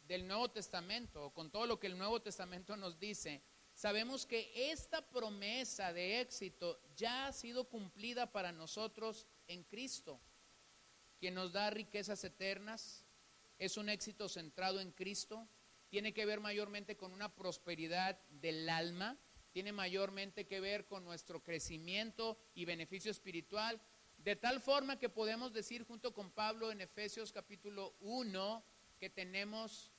del Nuevo Testamento, con todo lo que el Nuevo Testamento nos dice, sabemos que esta promesa de éxito ya ha sido cumplida para nosotros en Cristo, quien nos da riquezas eternas, es un éxito centrado en Cristo, tiene que ver mayormente con una prosperidad del alma, tiene mayormente que ver con nuestro crecimiento y beneficio espiritual, de tal forma que podemos decir junto con Pablo en Efesios capítulo 1 que tenemos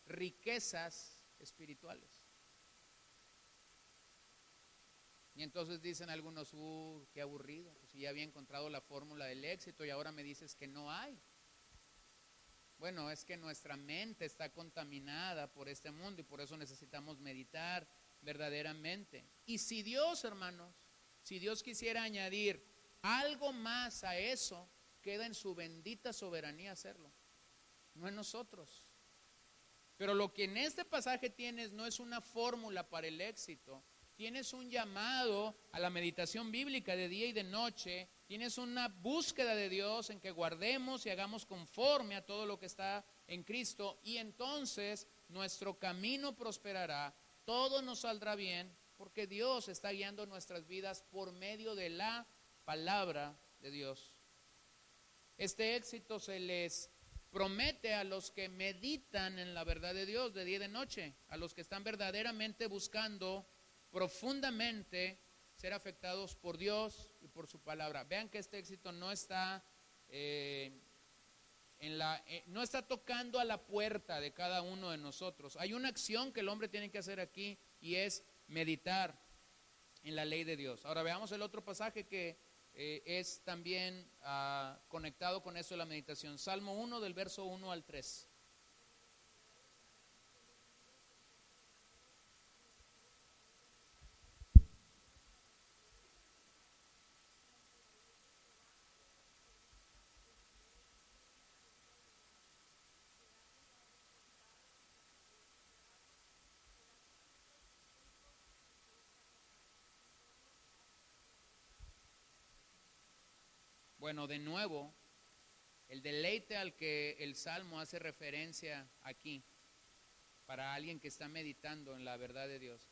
riquezas espirituales. Y entonces dicen algunos, qué aburrido, pues si ya había encontrado la fórmula del éxito y ahora me dices que no hay. Bueno, es que nuestra mente está contaminada por este mundo y por eso necesitamos meditar verdaderamente. Y si Dios, hermanos, si Dios quisiera añadir algo más a eso, queda en su bendita soberanía hacerlo, no en nosotros. Pero lo que en este pasaje tienes no es una fórmula para el éxito. Tienes un llamado a la meditación bíblica de día y de noche. Tienes una búsqueda de Dios en que guardemos y hagamos conforme a todo lo que está en Cristo. Y entonces nuestro camino prosperará, todo nos saldrá bien, porque Dios está guiando nuestras vidas por medio de la palabra de Dios. Este éxito se les promete a los que meditan en la verdad de Dios de día y de noche, a los que están verdaderamente buscando profundamente ser afectados por Dios y por su palabra. Vean que este éxito no está no está tocando a la puerta de cada uno de nosotros. Hay una acción que el hombre tiene que hacer aquí y es meditar en la ley de Dios. Ahora veamos el otro pasaje que es también conectado con eso de la meditación. Salmo 1 del verso 1 al 3. Bueno, de nuevo, el deleite al que el Salmo hace referencia aquí, para alguien que está meditando en la verdad de Dios,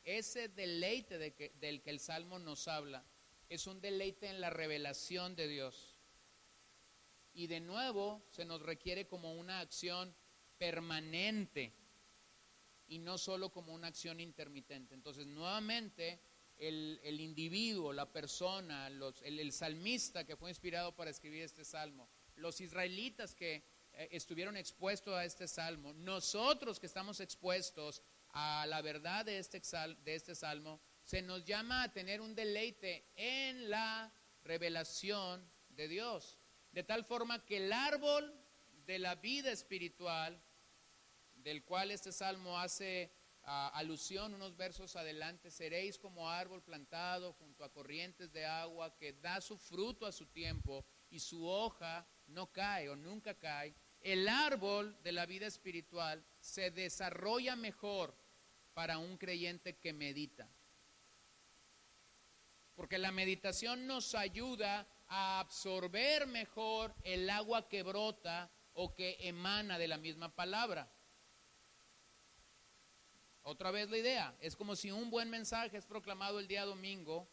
ese deleite del que el Salmo nos habla, es un deleite en la revelación de Dios. Y de nuevo, se nos requiere como una acción permanente y no solo como una acción intermitente. Entonces, nuevamente, el individuo, la persona, el salmista que fue inspirado para escribir este salmo, los israelitas que estuvieron expuestos a este salmo, nosotros que estamos expuestos a la verdad de este salmo, se nos llama a tener un deleite en la revelación de Dios, de tal forma que el árbol de la vida espiritual, del cual este salmo hace alusión unos versos adelante, seréis como árbol plantado junto a corrientes de agua que da su fruto a su tiempo y su hoja no cae o nunca cae. El árbol de la vida espiritual se desarrolla mejor para un creyente que medita, porque la meditación nos ayuda a absorber mejor el agua que brota o que emana de la misma palabra. Otra vez la idea, es como si un buen mensaje es proclamado el día domingo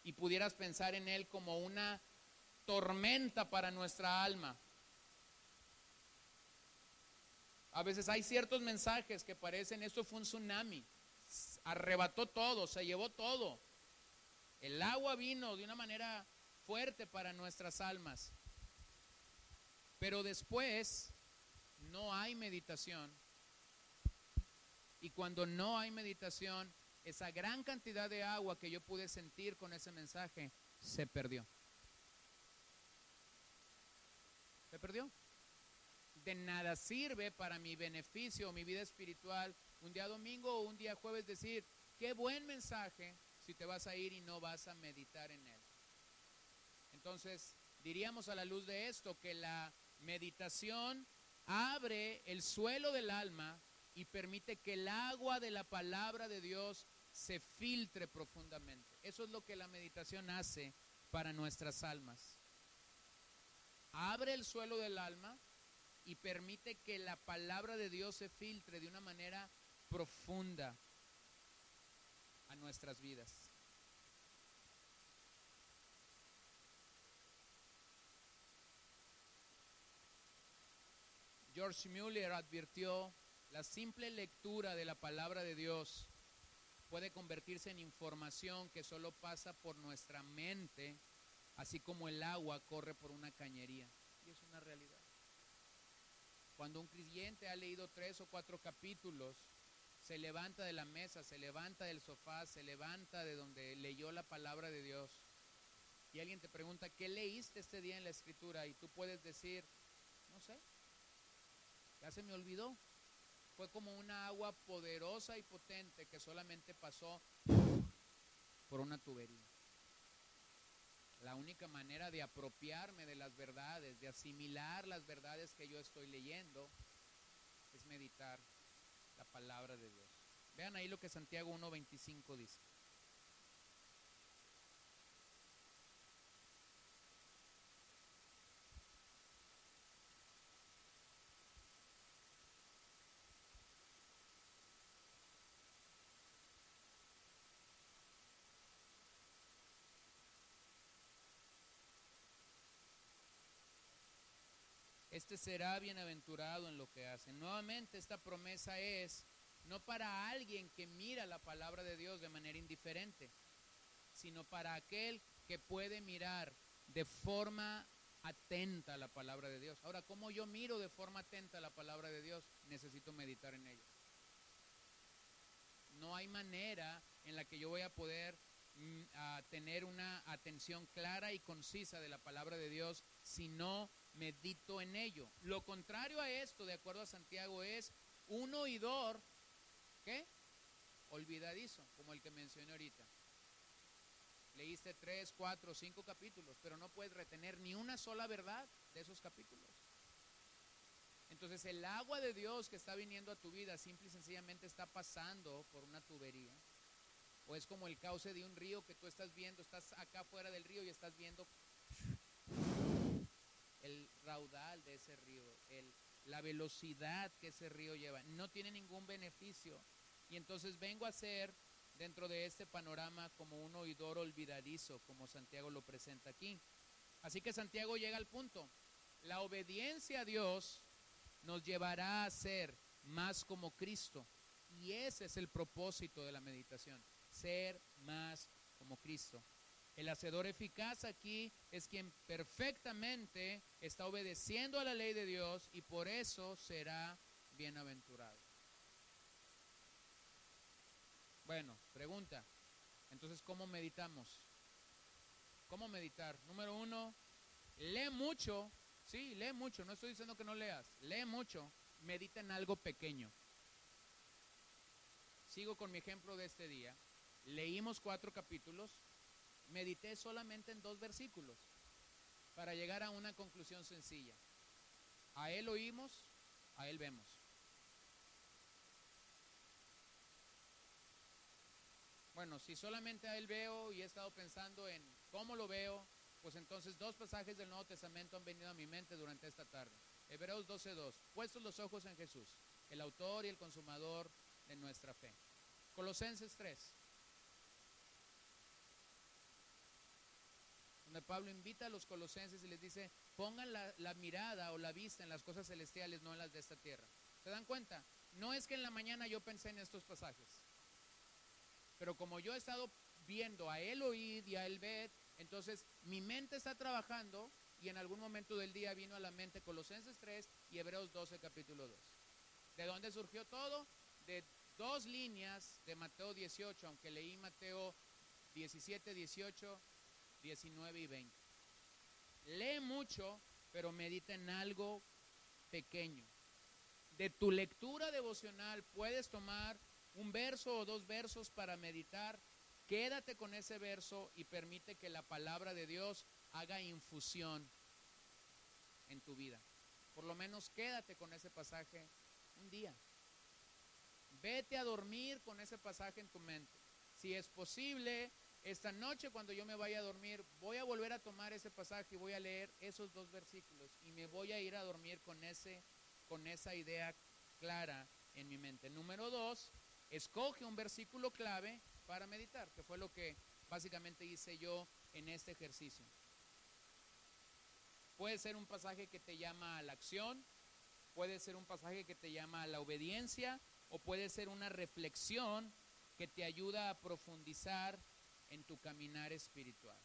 y pudieras pensar en él como una tormenta para nuestra alma. A veces hay ciertos mensajes que parecen, esto fue un tsunami, arrebató todo, se llevó todo. El agua vino de una manera fuerte para nuestras almas. Pero después no hay meditación. Y cuando no hay meditación, esa gran cantidad de agua que yo pude sentir con ese mensaje se perdió. Se perdió. De nada sirve para mi beneficio o mi vida espiritual un día domingo o un día jueves decir, qué buen mensaje, si te vas a ir y no vas a meditar en él. Entonces, diríamos a la luz de esto que la meditación abre el suelo del alma y permite que el agua de la palabra de Dios se filtre profundamente. Eso es lo que la meditación hace para nuestras almas. Abre el suelo del alma y permite que la palabra de Dios se filtre de una manera profunda a nuestras vidas. George Mueller advirtió, la simple lectura de la palabra de Dios puede convertirse en información que solo pasa por nuestra mente, así como el agua corre por una cañería. Y es una realidad. Cuando un creyente ha leído 3 o 4 capítulos, se levanta de la mesa, se levanta del sofá, se levanta de donde leyó la palabra de Dios, y alguien te pregunta, ¿qué leíste este día en la escritura? Y tú puedes decir, no sé, ya se me olvidó. Fue como una agua poderosa y potente que solamente pasó por una tubería. La única manera de apropiarme de las verdades, de asimilar las verdades que yo estoy leyendo, es meditar la palabra de Dios. Vean ahí lo que Santiago 1:25 dice. Este será bienaventurado en lo que hace. Nuevamente esta promesa es no para alguien que mira la palabra de Dios de manera indiferente, sino para aquel que puede mirar de forma atenta a la palabra de Dios. Ahora, ¿cómo yo miro de forma atenta a la palabra de Dios? Necesito meditar en ella. No hay manera en la que yo voy a poder tener una atención clara y concisa de la palabra de Dios si no medito en ello. Lo contrario a esto, de acuerdo a Santiago, es un oidor, ¿qué? Olvidadizo, como el que mencioné ahorita. Leíste 3, 4, 5 capítulos, pero no puedes retener ni una sola verdad de esos capítulos. Entonces el agua de Dios que está viniendo a tu vida simple y sencillamente está pasando por una tubería. O es como el cauce de un río que tú estás viendo, estás acá fuera del río y estás viendo el raudal de ese río, la velocidad que ese río lleva. No tiene ningún beneficio. Y entonces vengo a ser, dentro de este panorama, como un oidor olvidadizo, como Santiago lo presenta aquí. Así que Santiago llega al punto. La obediencia a Dios nos llevará a ser más como Cristo. Y ese es el propósito de la meditación, ser más como Cristo. El hacedor eficaz aquí es quien perfectamente está obedeciendo a la ley de Dios y por eso será bienaventurado. Bueno, pregunta. Entonces, ¿cómo meditamos? ¿Cómo meditar? Número 1, lee mucho. Sí, lee mucho. No estoy diciendo que no leas. Lee mucho. Medita en algo pequeño. Sigo con mi ejemplo de este día. Leímos 4 capítulos. Medité solamente en 2 versículos para llegar a una conclusión sencilla. A Él oímos, a Él vemos. Bueno, si solamente a Él veo y he estado pensando en cómo lo veo, pues entonces 2 pasajes del Nuevo Testamento han venido a mi mente durante esta tarde. Hebreos 12:2, puestos los ojos en Jesús, el autor y el consumador de nuestra fe. Colosenses 3, donde Pablo invita a los colosenses y les dice, pongan la mirada o la vista en las cosas celestiales, no en las de esta tierra. ¿Se dan cuenta? No es que en la mañana yo pensé en estos pasajes, pero como yo he estado viendo a Él oíd y a Él ved, entonces mi mente está trabajando y en algún momento del día vino a la mente Colosenses 3 y Hebreos 12 capítulo 2. ¿De dónde surgió todo? De 2 líneas de Mateo 18, aunque leí Mateo 17, 18, 19 y 20. Lee mucho, pero medita en algo pequeño. De tu lectura devocional puedes tomar un verso o 2 versos para meditar. Quédate con ese verso y permite que la palabra de Dios haga infusión en tu vida. Por lo menos quédate con ese pasaje un día. Vete a dormir con ese pasaje en tu mente. Si es posible, esta noche cuando yo me vaya a dormir, voy a volver a tomar ese pasaje y voy a leer esos 2 versículos y me voy a ir a dormir con esa idea clara en mi mente. Número 2, escoge un versículo clave para meditar, que fue lo que básicamente hice yo en este ejercicio. Puede ser un pasaje que te llama a la acción, puede ser un pasaje que te llama a la obediencia, o puede ser una reflexión que te ayuda a profundizar en tu caminar espiritual.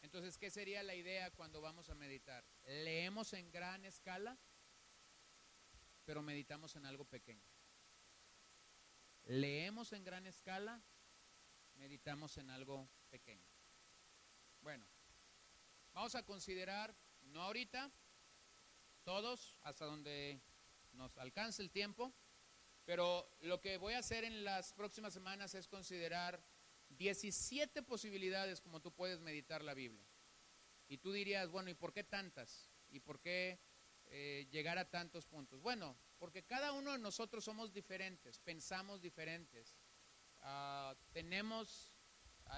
Entonces, ¿qué sería la idea cuando vamos a meditar? Leemos en gran escala, pero meditamos en algo pequeño. Leemos en gran escala, meditamos en algo pequeño. Bueno, vamos a considerar, no ahorita, todos, hasta donde nos alcance el tiempo, pero lo que voy a hacer en las próximas semanas es considerar 17 posibilidades como tú puedes meditar la Biblia. Y tú dirías, bueno, ¿y por qué tantas? ¿Y por qué llegar a tantos puntos? Bueno, porque cada uno de nosotros somos diferentes, pensamos diferentes, tenemos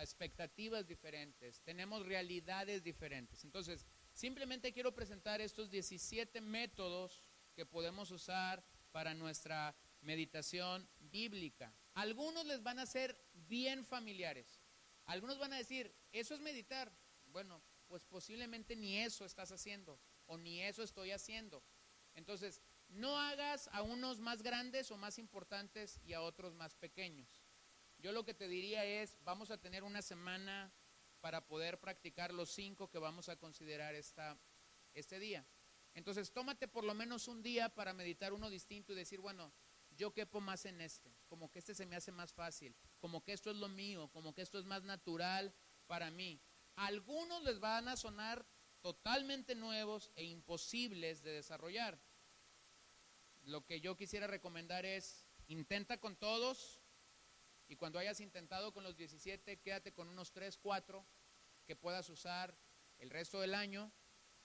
expectativas diferentes, tenemos realidades diferentes. Entonces, simplemente quiero presentar estos 17 métodos que podemos usar para nuestra meditación bíblica. Algunos les van a ser bien familiares. Algunos van a decir, ¿eso es meditar? Bueno, pues posiblemente ni eso estás haciendo o ni eso estoy haciendo. Entonces, no hagas a unos más grandes o más importantes y a otros más pequeños. Yo lo que te diría es, vamos a tener una semana para poder practicar los 5 que vamos a considerar este día. Entonces, tómate por lo menos un día para meditar uno distinto y decir, bueno, yo quepo más en este, como que este se me hace más fácil, como que esto es lo mío, como que esto es más natural para mí. A algunos les van a sonar totalmente nuevos e imposibles de desarrollar. Lo que yo quisiera recomendar es, intenta con todos, y cuando hayas intentado con los 17, quédate con unos 3, 4 que puedas usar el resto del año,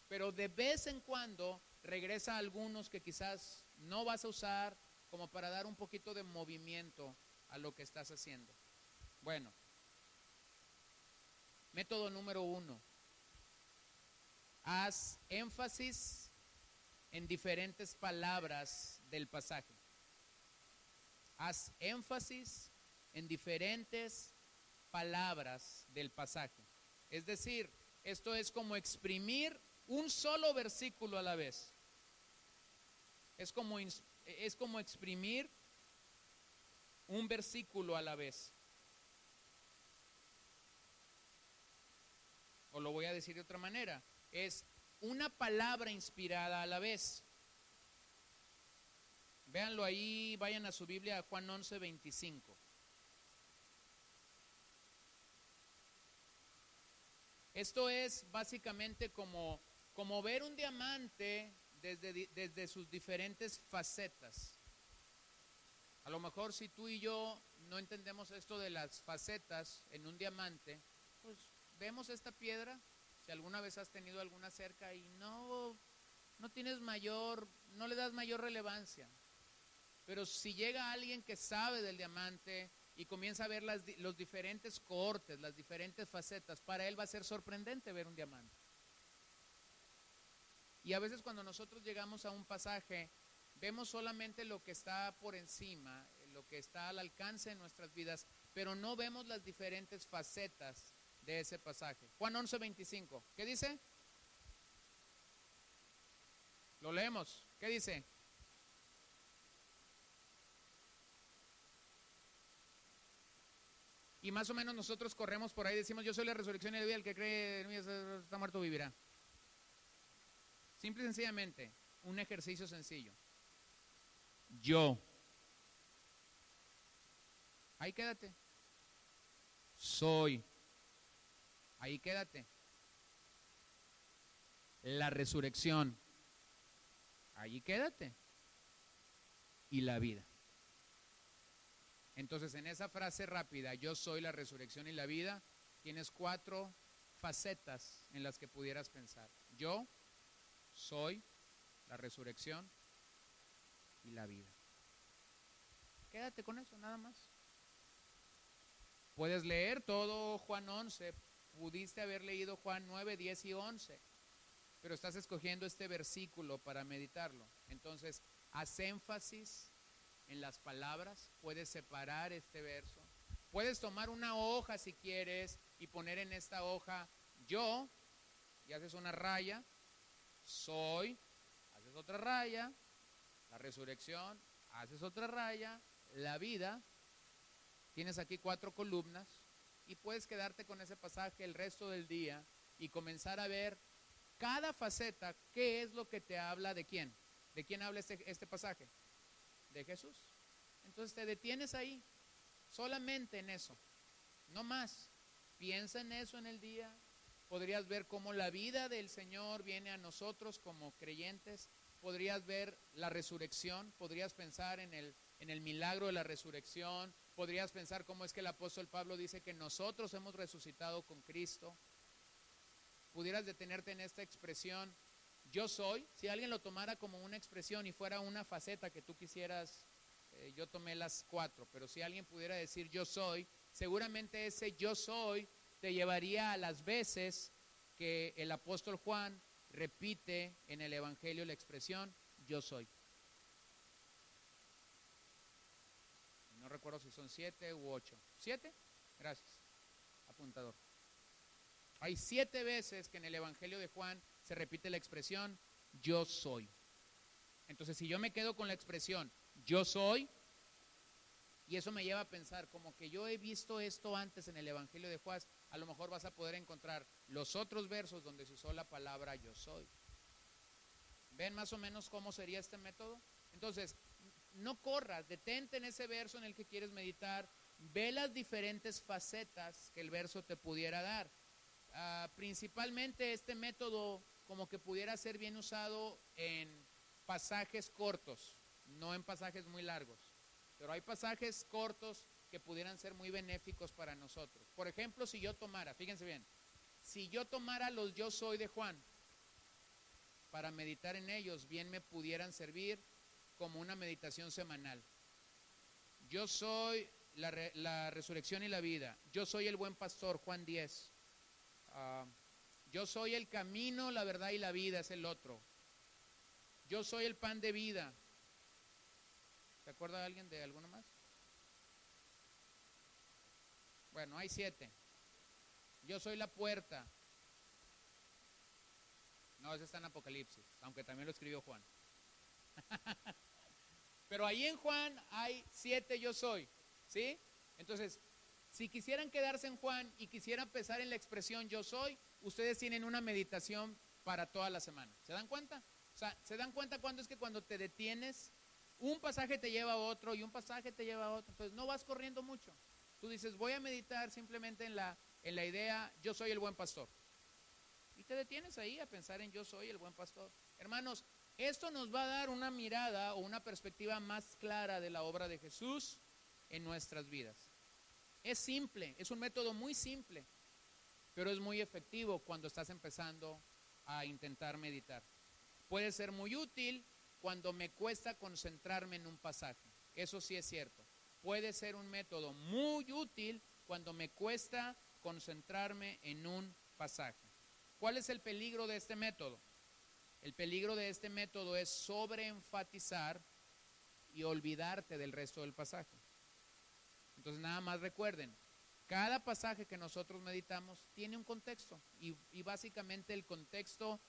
pero de vez en cuando regresa a algunos que quizás no vas a usar, como para dar un poquito de movimiento a lo que estás haciendo. Bueno, método número 1. Haz énfasis en diferentes palabras del pasaje. Haz énfasis en diferentes palabras del pasaje. Es decir, esto es como exprimir un solo versículo a la vez. Es como exprimir un versículo a la vez. O lo voy a decir de otra manera, es una palabra inspirada a la vez. Véanlo ahí, vayan a su Biblia, a Juan 11:25. Esto es básicamente como ver un diamante desde sus diferentes facetas. A lo mejor si tú y yo no entendemos esto de las facetas en un diamante, pues vemos esta piedra, si alguna vez has tenido alguna cerca y no le das mayor relevancia. Pero si llega alguien que sabe del diamante y comienza a ver los diferentes cortes, las diferentes facetas, para él va a ser sorprendente ver un diamante. Y a veces cuando nosotros llegamos a un pasaje, vemos solamente lo que está por encima, lo que está al alcance de nuestras vidas, pero no vemos las diferentes facetas de ese pasaje. Juan 11:25, ¿qué dice? Lo leemos, ¿qué dice? Y más o menos nosotros corremos por ahí, decimos, yo soy la resurrección y la vida, el que cree en mí está muerto vivirá. Simple y sencillamente, un ejercicio sencillo. Yo. Ahí quédate. Soy. Ahí quédate. La resurrección. Ahí quédate. Y la vida. Entonces, en esa frase rápida, yo soy la resurrección y la vida, tienes 4 facetas en las que pudieras pensar. Yo soy la resurrección y la vida. Quédate con eso, nada más. Puedes leer todo Juan 11, pudiste haber leído Juan 9, 10 y 11, pero estás escogiendo este versículo para meditarlo. Entonces, haz énfasis en las palabras, puedes separar este verso, puedes tomar una hoja si quieres y poner en esta hoja yo, y haces una raya, soy, haces haces otra raya, la resurrección, haces otra raya, la vida, tienes aquí 4 columnas y puedes quedarte con ese pasaje el resto del día y comenzar a ver cada faceta, qué es lo que te habla de quién. ¿De quién habla este pasaje? De Jesús. Entonces te detienes ahí, solamente en eso, no más. Piensa en eso en el día. Podrías ver cómo la vida del Señor viene a nosotros como creyentes. Podrías ver la resurrección, podrías pensar en el milagro de la resurrección. Podrías pensar cómo es que el apóstol Pablo dice que nosotros hemos resucitado con Cristo. Pudieras detenerte en esta expresión, yo soy. Si alguien lo tomara como una expresión y fuera una faceta que tú quisieras, yo tomé las 4, pero si alguien pudiera decir yo soy, seguramente ese yo soy te llevaría a las veces que el apóstol Juan repite en el Evangelio la expresión yo soy. No recuerdo si son 7 u 8. ¿7? Gracias, apuntador. Hay 7 veces que en el Evangelio de Juan se repite la expresión yo soy. Entonces, si yo me quedo con la expresión yo soy, y eso me lleva a pensar como que yo he visto esto antes en el Evangelio de Juan, a lo mejor vas a poder encontrar los otros versos donde se usó la palabra yo soy. ¿Ven más o menos cómo sería este método? Entonces, no corras, detente en ese verso en el que quieres meditar, ve las diferentes facetas que el verso te pudiera dar. Principalmente este método como que pudiera ser bien usado en pasajes cortos, no en pasajes muy largos, pero hay pasajes cortos que pudieran ser muy benéficos para nosotros. Por ejemplo, si yo tomara, fíjense bien, si yo tomara los yo soy de Juan para meditar en ellos, bien me pudieran servir como una meditación semanal. Yo soy la resurrección y la vida. Yo soy el buen pastor, Juan 10. Yo soy el camino, la verdad y la vida, es el otro. Yo soy el pan de vida. ¿Se acuerda alguien de alguno más? Bueno, hay 7. Yo soy la puerta. No, ese está en Apocalipsis, aunque también lo escribió Juan. Pero ahí en Juan hay 7 yo soy, ¿sí? Entonces, si quisieran quedarse en Juan y quisieran empezar en la expresión yo soy, ustedes tienen una meditación para toda la semana. ¿Se dan cuenta? O sea, ¿se dan cuenta cuándo es que cuando te detienes, un pasaje te lleva a otro y un pasaje te lleva a otro? Entonces no vas corriendo mucho. Tú dices, voy a meditar simplemente en la idea, yo soy el buen pastor. Y te detienes ahí a pensar en yo soy el buen pastor. Hermanos, esto nos va a dar una mirada o una perspectiva más clara de la obra de Jesús en nuestras vidas. Es simple, es un método muy simple, pero es muy efectivo cuando estás empezando a intentar meditar. Puede ser muy útil cuando me cuesta concentrarme en un pasaje. Eso sí es cierto. Puede ser un método muy útil cuando me cuesta concentrarme en un pasaje. ¿Cuál es el peligro de este método? El peligro de este método es sobreenfatizar y olvidarte del resto del pasaje. Entonces nada más recuerden, cada pasaje que nosotros meditamos tiene un contexto y básicamente el contexto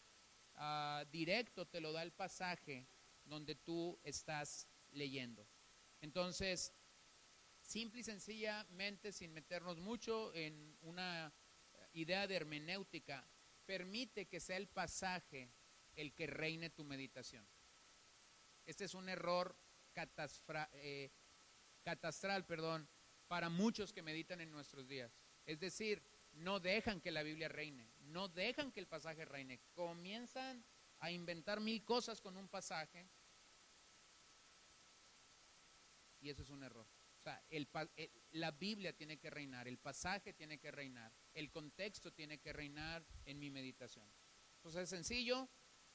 directo te lo da el pasaje donde tú estás leyendo. Entonces, simple y sencillamente, sin meternos mucho en una idea de hermenéutica, permite que sea el pasaje el que reine tu meditación. Este es un error catastral, para muchos que meditan en nuestros días. Es decir, no dejan que la Biblia reine, no dejan que el pasaje reine. Comienzan a inventar 1000 cosas con un pasaje y eso es un error. O sea, la Biblia tiene que reinar, el pasaje tiene que reinar, el contexto tiene que reinar en mi meditación. Entonces es sencillo,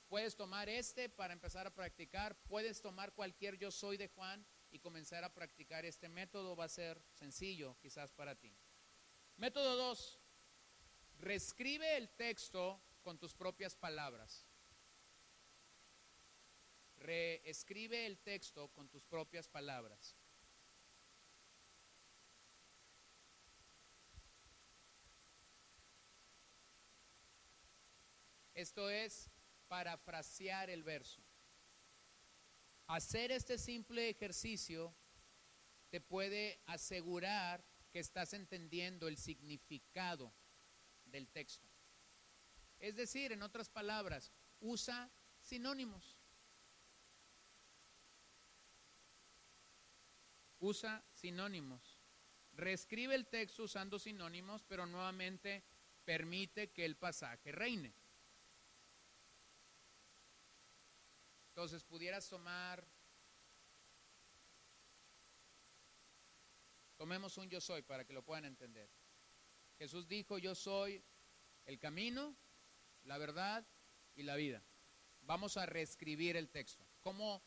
puedes tomar para empezar a practicar, puedes tomar cualquier yo soy de Juan y comenzar a practicar este método. Va a ser sencillo quizás para ti. Método 2, reescribe el texto con tus propias palabras. Reescribe el texto con tus propias palabras. Esto es parafrasear el verso. Hacer este simple ejercicio te puede asegurar que estás entendiendo el significado del texto. Es decir, en otras palabras, usa sinónimos. Usa sinónimos. Reescribe el texto usando sinónimos, pero nuevamente permite que el pasaje reine. Entonces pudieras tomemos un yo soy para que lo puedan entender. Jesús dijo, yo soy el camino, la verdad y la vida. Vamos a reescribir el texto. ¿Cómo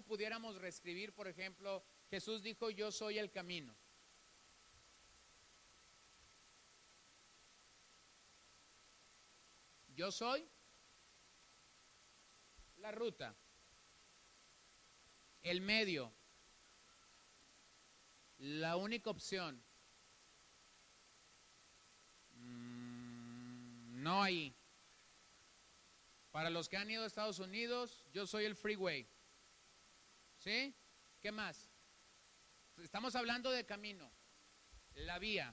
pudiéramos reescribir, por ejemplo, Jesús dijo, yo soy el camino? Yo soy la ruta, el medio, la única opción. No ahí. Para los que han ido a Estados Unidos, yo soy el freeway. ¿Sí? ¿Qué más? Estamos hablando de camino, la vía.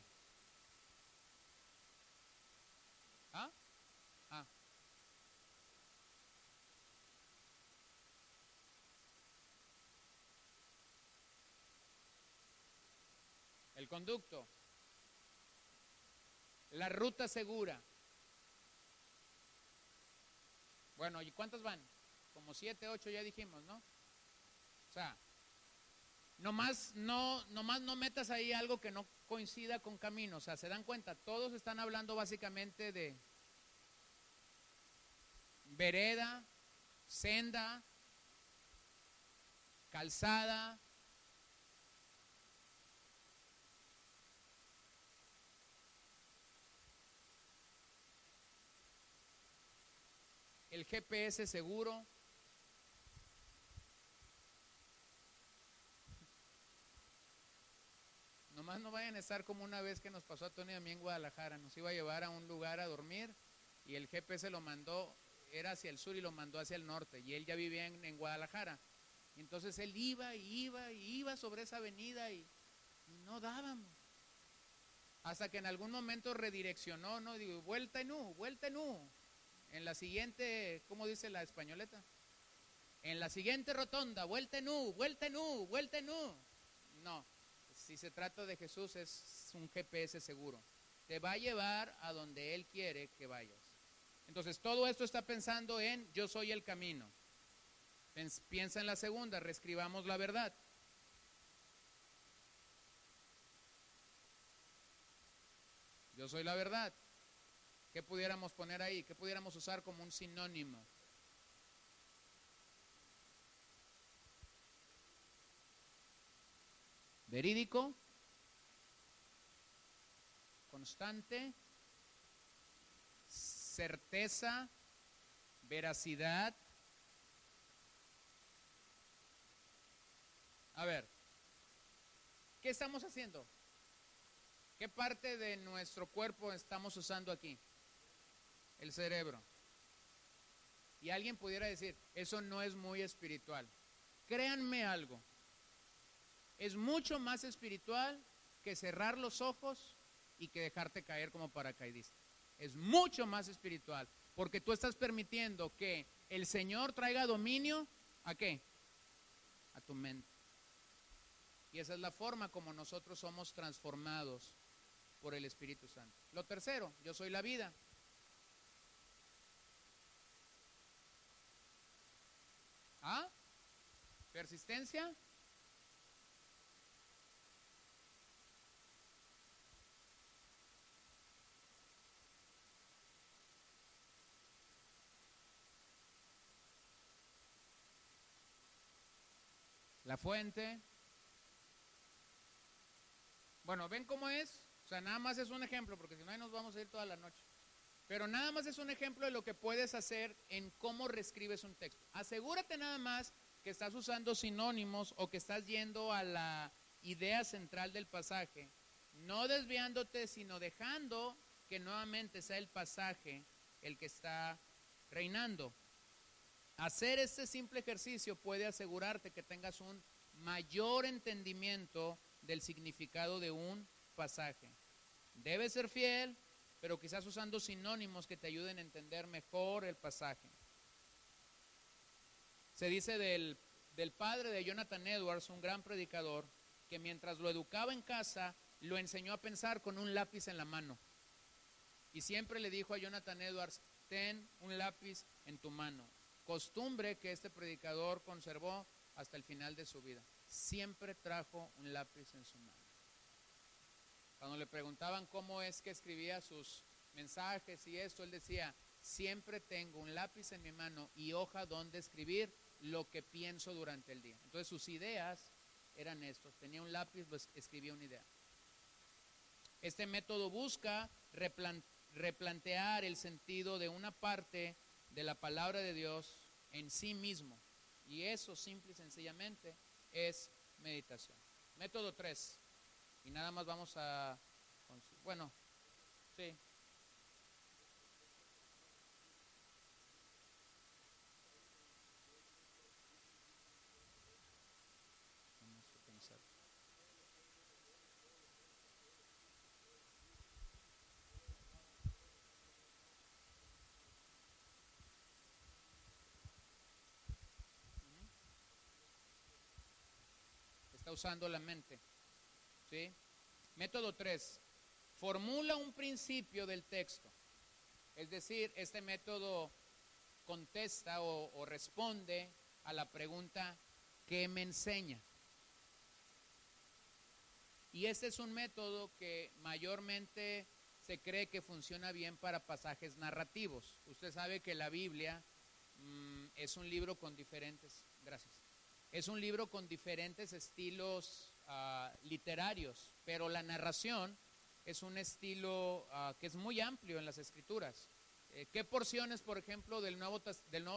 ¿Ah? Ah. El conducto. La ruta segura. Bueno, ¿y cuántas van? Como 7, 8 ya dijimos, ¿no? O sea, nomás no metas ahí algo que no coincida con camino. O sea, se dan cuenta, todos están hablando básicamente de vereda, senda, calzada. El GPS seguro. Nomás no vayan a estar como una vez que nos pasó a Tony y a mí en Guadalajara. Nos iba a llevar a un lugar a dormir y el GPS lo mandó, era hacia el sur y lo mandó hacia el norte. Y él ya vivía en Guadalajara. Y entonces él iba sobre esa avenida y no dábamos. Hasta que en algún momento redireccionó, ¿no? Digo, vuelta en U. En la siguiente, ¿cómo dice la españoleta? En la siguiente rotonda, vuelta en U. No, si se trata de Jesús es un GPS seguro. Te va a llevar a donde Él quiere que vayas. Entonces, todo esto está pensando en yo soy el camino. Piensa en la segunda, reescribamos la verdad. Yo soy la verdad. ¿Qué pudiéramos poner ahí? ¿Qué pudiéramos usar como un sinónimo? Verídico, constante, certeza, veracidad. A ver, ¿qué estamos haciendo? ¿Qué parte de nuestro cuerpo estamos usando aquí? El cerebro. Y alguien pudiera decir, eso no es muy espiritual. Créanme algo, es mucho más espiritual que cerrar los ojos y que dejarte caer como paracaidista. Es mucho más espiritual, porque tú estás permitiendo que el Señor traiga dominio, ¿a qué? A tu mente. Y esa es la forma como nosotros somos transformados por el Espíritu Santo. Lo tercero, yo soy la vida. ¿Ah? Persistencia. La fuente. Bueno, ¿ven cómo es? O sea, nada más es un ejemplo, porque si no ahí nos vamos a ir toda la noche. Pero nada más es un ejemplo de lo que puedes hacer en cómo reescribes un texto. Asegúrate nada más que estás usando sinónimos o que estás yendo a la idea central del pasaje, no desviándote, sino dejando que nuevamente sea el pasaje el que está reinando. Hacer este simple ejercicio puede asegurarte que tengas un mayor entendimiento del significado de un pasaje. Debes ser fiel, pero quizás usando sinónimos que te ayuden a entender mejor el pasaje. Se dice del padre de Jonathan Edwards, un gran predicador, que mientras lo educaba en casa, lo enseñó a pensar con un lápiz en la mano. Y siempre le dijo a Jonathan Edwards, ten un lápiz en tu mano. Costumbre que este predicador conservó hasta el final de su vida. Siempre trajo un lápiz en su mano. Cuando le preguntaban cómo es que escribía sus mensajes y esto, él decía, siempre tengo un lápiz en mi mano y hoja donde escribir lo que pienso durante el día. Entonces sus ideas eran estos. Tenía un lápiz, pues escribía una idea. Este método busca replantear el sentido de una parte de la palabra de Dios en sí mismo. Y eso simple y sencillamente es meditación. Método 3. Y nada más vamos a... Bueno, sí. Vamos a pensar. Está usando la mente. ¿Sí? Método 3. Formula un principio del texto. Es decir, este método contesta o responde a la pregunta ¿qué me enseña? Y este es un método que mayormente se cree que funciona bien para pasajes narrativos. Usted sabe que la Biblia es un libro con diferentes, gracias, es un libro con diferentes estilos literarios, pero la narración es un estilo que es muy amplio en las Escrituras. ¿Qué porciones, por ejemplo, del Nuevo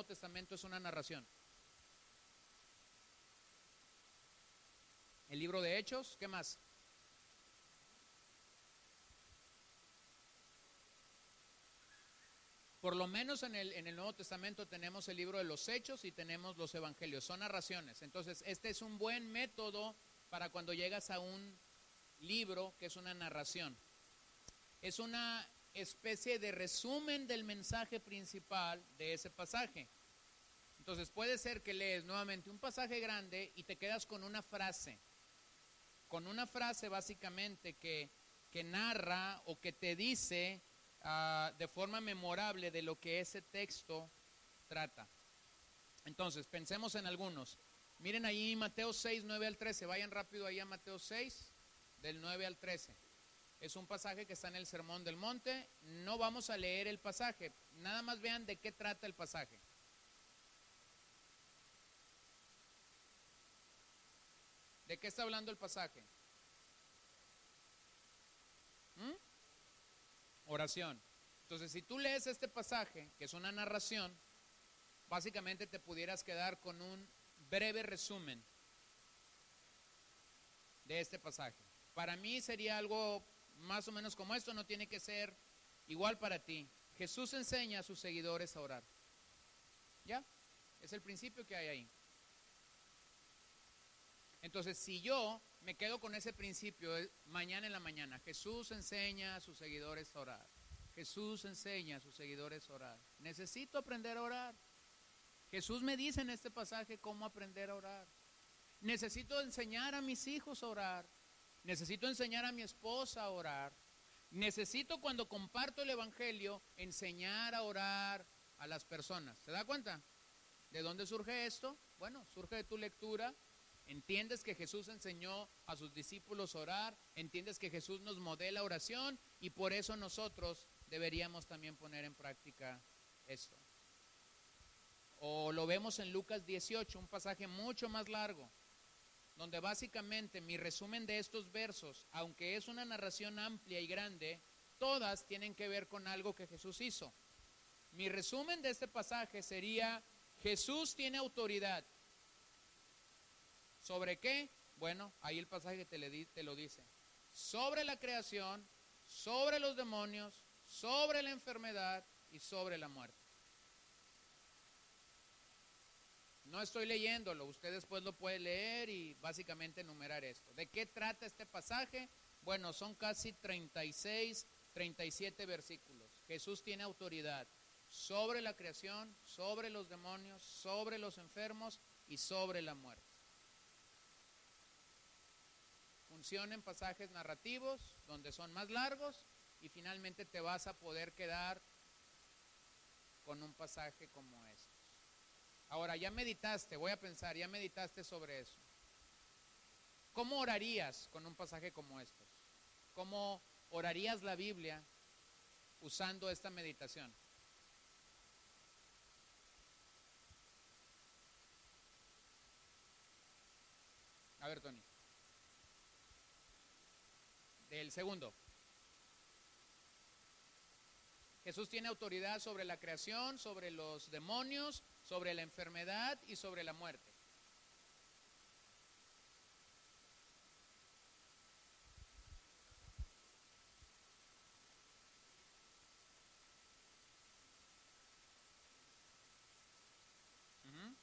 Testamento es una narración? El libro de Hechos, ¿qué más? Por lo menos en el Nuevo Testamento tenemos el libro de los Hechos y tenemos los Evangelios, son narraciones. Entonces, este es un buen método para cuando llegas a un libro que es una narración. Es una especie de resumen del mensaje principal de ese pasaje. Entonces, puede ser que lees nuevamente un pasaje grande y te quedas con una frase básicamente que narra o que te dice de forma memorable de lo que ese texto trata. Entonces, pensemos en algunos. Miren ahí Mateo 6, 9 al 13. Vayan rápido ahí a Mateo 6, del 9 al 13. Es un pasaje que está en el Sermón del Monte. No vamos a leer el pasaje. Nada más vean de qué trata el pasaje. ¿De qué está hablando el pasaje? Oración. Entonces, si tú lees este pasaje, que es una narración, básicamente te pudieras quedar con un breve resumen de este pasaje. Para mí sería algo más o menos como esto, no tiene que ser igual para ti. Jesús enseña a sus seguidores a orar. ¿Ya? Es el principio que hay ahí. Entonces, si yo me quedo con ese principio mañana en la mañana, Jesús enseña a sus seguidores a orar. Jesús enseña a sus seguidores a orar. Necesito aprender a orar. Jesús me dice en este pasaje cómo aprender a orar. Necesito enseñar a mis hijos a orar. Necesito enseñar a mi esposa a orar. Necesito, cuando comparto el evangelio, enseñar a orar a las personas. ¿Se da cuenta? ¿De dónde surge esto? Bueno, surge de tu lectura. Entiendes que Jesús enseñó a sus discípulos a orar, entiendes que Jesús nos modela oración y por eso nosotros deberíamos también poner en práctica esto. O lo vemos en Lucas 18, un pasaje mucho más largo, donde básicamente mi resumen de estos versos, aunque es una narración amplia y grande, todas tienen que ver con algo que Jesús hizo. Mi resumen de este pasaje sería: Jesús tiene autoridad. ¿Sobre qué? Bueno, ahí el pasaje te lo dice. Sobre la creación, sobre los demonios, sobre la enfermedad y sobre la muerte. No estoy leyéndolo, usted después lo puede leer y básicamente enumerar esto. ¿De qué trata este pasaje? Bueno, son casi 36, 37 versículos. Jesús tiene autoridad sobre la creación, sobre los demonios, sobre los enfermos y sobre la muerte. Funciona en pasajes narrativos donde son más largos y finalmente te vas a poder quedar con un pasaje como este. Ahora, ya meditaste, voy a pensar, ya meditaste sobre eso. ¿Cómo orarías con un pasaje como estos? ¿Cómo orarías la Biblia usando esta meditación? A ver, Tony. Del segundo. Jesús tiene autoridad sobre la creación, sobre los demonios, sobre la enfermedad y sobre la muerte. Uh-huh.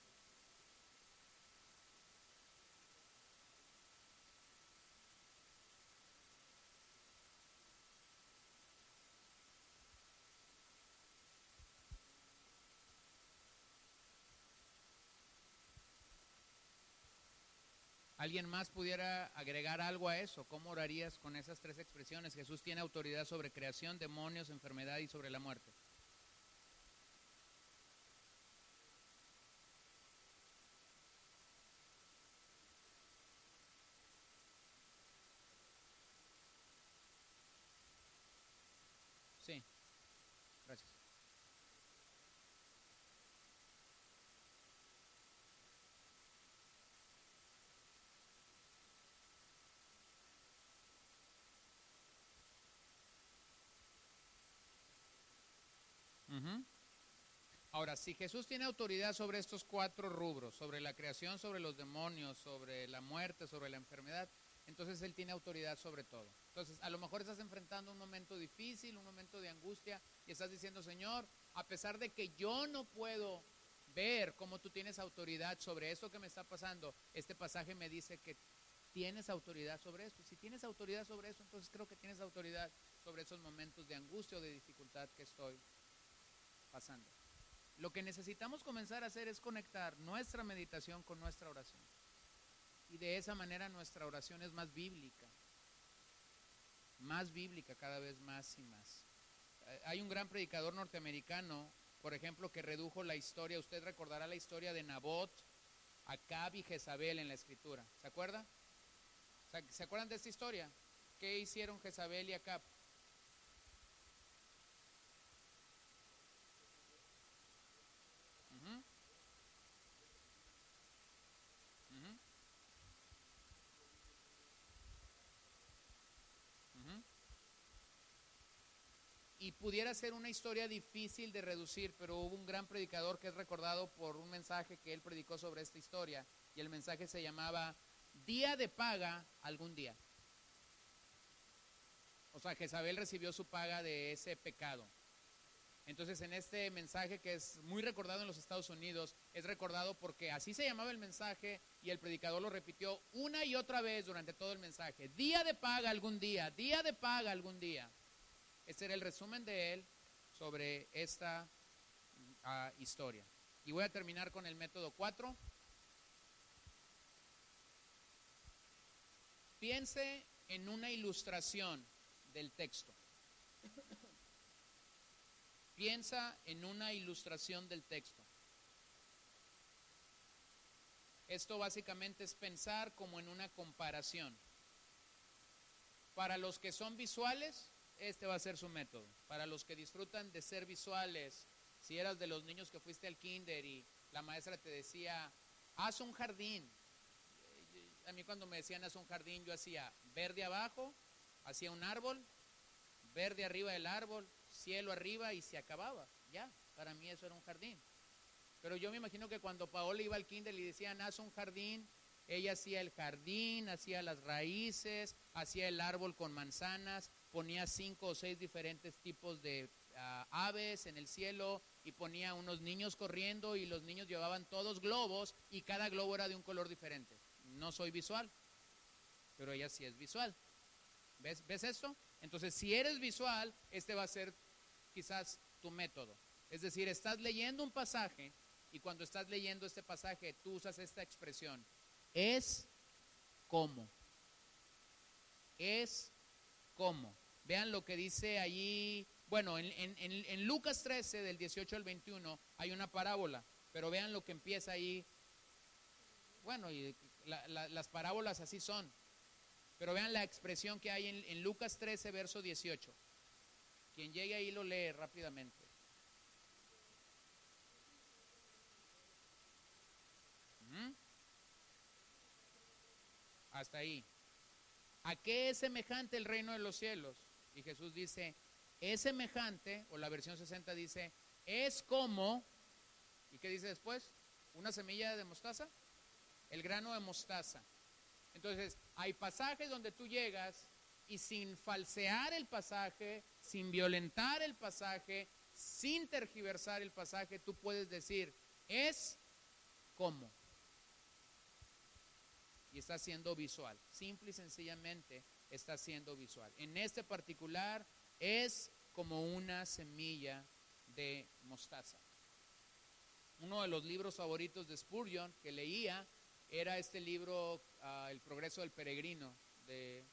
¿Alguien más pudiera agregar algo a eso? ¿Cómo orarías con esas tres expresiones? Jesús tiene autoridad sobre creación, demonios, enfermedad y sobre la muerte. Sí, gracias. Uh-huh. Ahora, si Jesús tiene autoridad sobre estos cuatro rubros, sobre la creación, sobre los demonios, sobre la muerte, sobre la enfermedad, entonces Él tiene autoridad sobre todo. Entonces, a lo mejor estás enfrentando un momento difícil, un momento de angustia, y estás diciendo, Señor, a pesar de que yo no puedo ver cómo tú tienes autoridad sobre esto que me está pasando, este pasaje me dice que tienes autoridad sobre esto. Si tienes autoridad sobre eso, entonces creo que tienes autoridad sobre esos momentos de angustia o de dificultad que estoy pasando. Lo que necesitamos comenzar a hacer es conectar nuestra meditación con nuestra oración. Y de esa manera nuestra oración es más bíblica cada vez más y más. Hay un gran predicador norteamericano, por ejemplo, que redujo la historia, usted recordará la historia de Nabot, Acab y Jezabel en la Escritura. ¿Se acuerda? ¿Se acuerdan de esta historia? ¿Qué hicieron Jezabel y Acab? Uh-huh, uh-huh, uh-huh. Y pudiera ser una historia difícil de reducir, pero hubo un gran predicador que es recordado por un mensaje que él predicó sobre esta historia, y el mensaje se llamaba Día de paga algún día. O sea, Jezabel recibió su paga de ese pecado. Entonces, en este mensaje que es muy recordado en los Estados Unidos, es recordado porque así se llamaba el mensaje y el predicador lo repitió una y otra vez durante todo el mensaje. Día de paga algún día, día de paga algún día. Este era el resumen de él sobre esta historia. Y voy a terminar con el método 4. Piense en una ilustración del texto. Piensa en una ilustración del texto. Esto básicamente es pensar como en una comparación. Para los que son visuales, este va a ser su método. Para los que disfrutan de ser visuales, si eras de los niños que fuiste al kinder y la maestra te decía, haz un jardín. A mí cuando me decían haz un jardín, yo hacía verde abajo, hacía un árbol, verde arriba del árbol, cielo arriba y se acababa. Ya, para mí eso era un jardín. Pero yo me imagino que cuando Paola iba al kinder y le decían haz un jardín, ella hacía el jardín, hacía las raíces, hacía el árbol con manzanas, ponía 5 o 6 diferentes tipos de aves en el cielo, y ponía unos niños corriendo y los niños llevaban todos globos y cada globo era de un color diferente. No soy visual, pero ella sí es visual. ¿Ves esto? Entonces, si eres visual, este va a ser quizás tu método. Es decir, estás leyendo un pasaje y cuando estás leyendo este pasaje, tú usas esta expresión. Es como. Es como. Vean lo que dice allí. Bueno, en Lucas 13, del 18 al 21, hay una parábola. Pero vean lo que empieza ahí. Bueno, y las parábolas así son. Pero vean la expresión que hay en Lucas 13, verso 18. Quien llegue ahí lo lee rápidamente. Hasta ahí. ¿A qué es semejante el reino de los cielos? Y Jesús dice, es semejante, o la versión 60 dice, es como, ¿y qué dice después? ¿Una semilla de mostaza? El grano de mostaza. Entonces, hay pasajes donde tú llegas y sin falsear el pasaje, sin violentar el pasaje, sin tergiversar el pasaje, tú puedes decir, es como. Y está siendo visual. Simple y sencillamente está siendo visual. En este particular es como una semilla de mostaza. Uno de los libros favoritos de Spurgeon que leía era este libro, El progreso del peregrino, de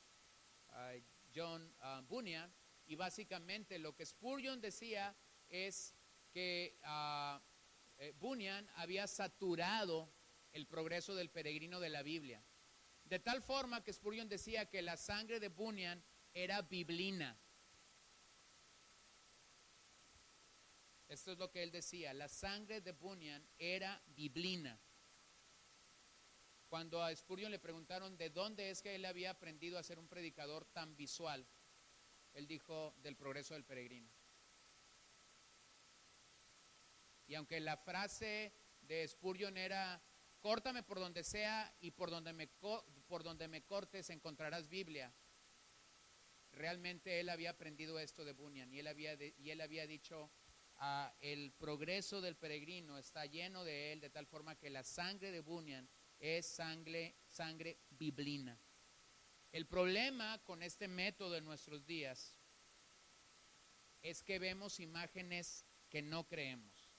John Bunyan. Y básicamente lo que Spurgeon decía es que Bunyan había saturado el progreso del peregrino de la Biblia. De tal forma que Spurgeon decía que la sangre de Bunyan era biblina. Esto es lo que él decía, la sangre de Bunyan era biblina. Cuando a Spurgeon le preguntaron de dónde es que él había aprendido a ser un predicador tan visual, él dijo del progreso del peregrino. Y aunque la frase de Spurgeon era, córtame por donde sea y por donde me cortes encontrarás Biblia, realmente él había aprendido esto de Bunyan y él había dicho, el progreso del peregrino está lleno de él, de tal forma que la sangre de Bunyan es sangre biblina. El problema con este método en nuestros días es que vemos imágenes que no creemos.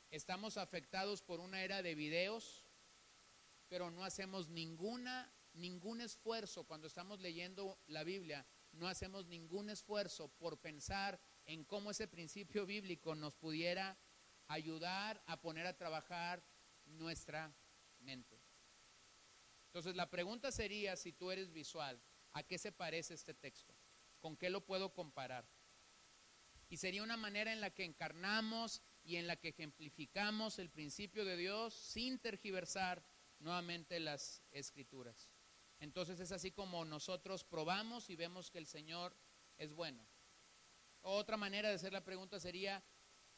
Estamos afectados por una era de videos, pero no hacemos ningún esfuerzo cuando estamos leyendo la Biblia, no hacemos ningún esfuerzo por pensar en cómo ese principio bíblico nos pudiera ayudar a poner a trabajar nuestra mente. Entonces la pregunta sería, si tú eres visual, ¿a qué se parece este texto? ¿Con qué lo puedo comparar? Y sería una manera en la que encarnamos y en la que ejemplificamos el principio de Dios sin tergiversar nuevamente las Escrituras. Entonces es así como nosotros probamos y vemos que el Señor es bueno. Otra manera de hacer la pregunta sería,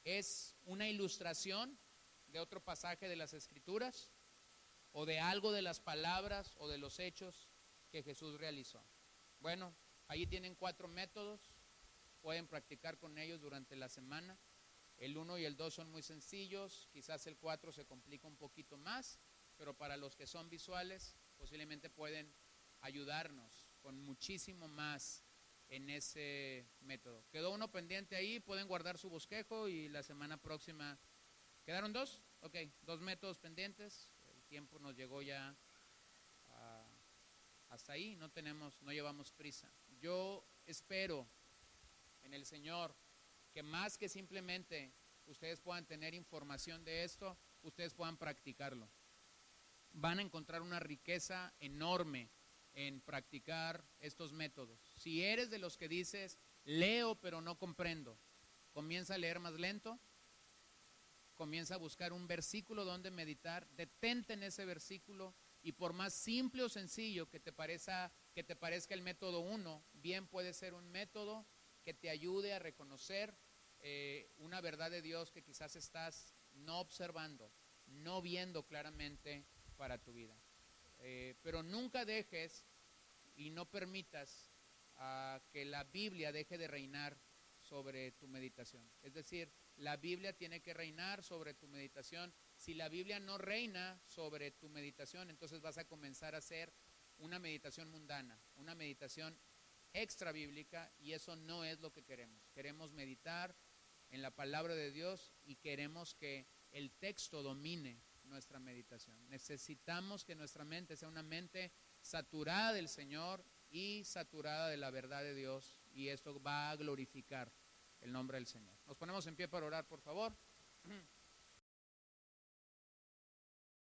¿es una ilustración de otro pasaje de las Escrituras o de algo de las palabras o de los hechos que Jesús realizó? Bueno, ahí tienen 4 métodos, pueden practicar con ellos durante la semana. El 1 y el 2 son muy sencillos, quizás el 4 se complica un poquito más, pero para los que son visuales posiblemente pueden ayudarnos con muchísimo más en ese método. Quedó uno pendiente ahí, pueden guardar su bosquejo y la semana próxima. ¿Quedaron 2? Ok, 2 métodos pendientes. El tiempo nos llegó ya hasta ahí, no llevamos prisa. Yo espero en el Señor que más que simplemente ustedes puedan tener información de esto, ustedes puedan practicarlo. Van a encontrar una riqueza enorme en practicar estos métodos. Si eres de los que dices, leo pero no comprendo, comienza a leer más lento, comienza a buscar un versículo donde meditar, detente en ese versículo y por más simple o sencillo que te parezca el método 1, bien puede ser un método que te ayude a reconocer una verdad de Dios que quizás estás no observando, no viendo claramente para tu vida. Pero nunca dejes y no permitas que la Biblia deje de reinar sobre tu meditación. Es decir, la Biblia tiene que reinar sobre tu meditación. Si la Biblia no reina sobre tu meditación, entonces vas a comenzar a hacer una meditación mundana, una meditación extra bíblica, y eso no es lo que queremos. Queremos meditar en la palabra de Dios y queremos que el texto domine nuestra meditación. Necesitamos que nuestra mente sea una mente saturada del Señor y saturada de la verdad de Dios, y esto va a glorificar el nombre del Señor. Nos ponemos en pie para orar, por favor.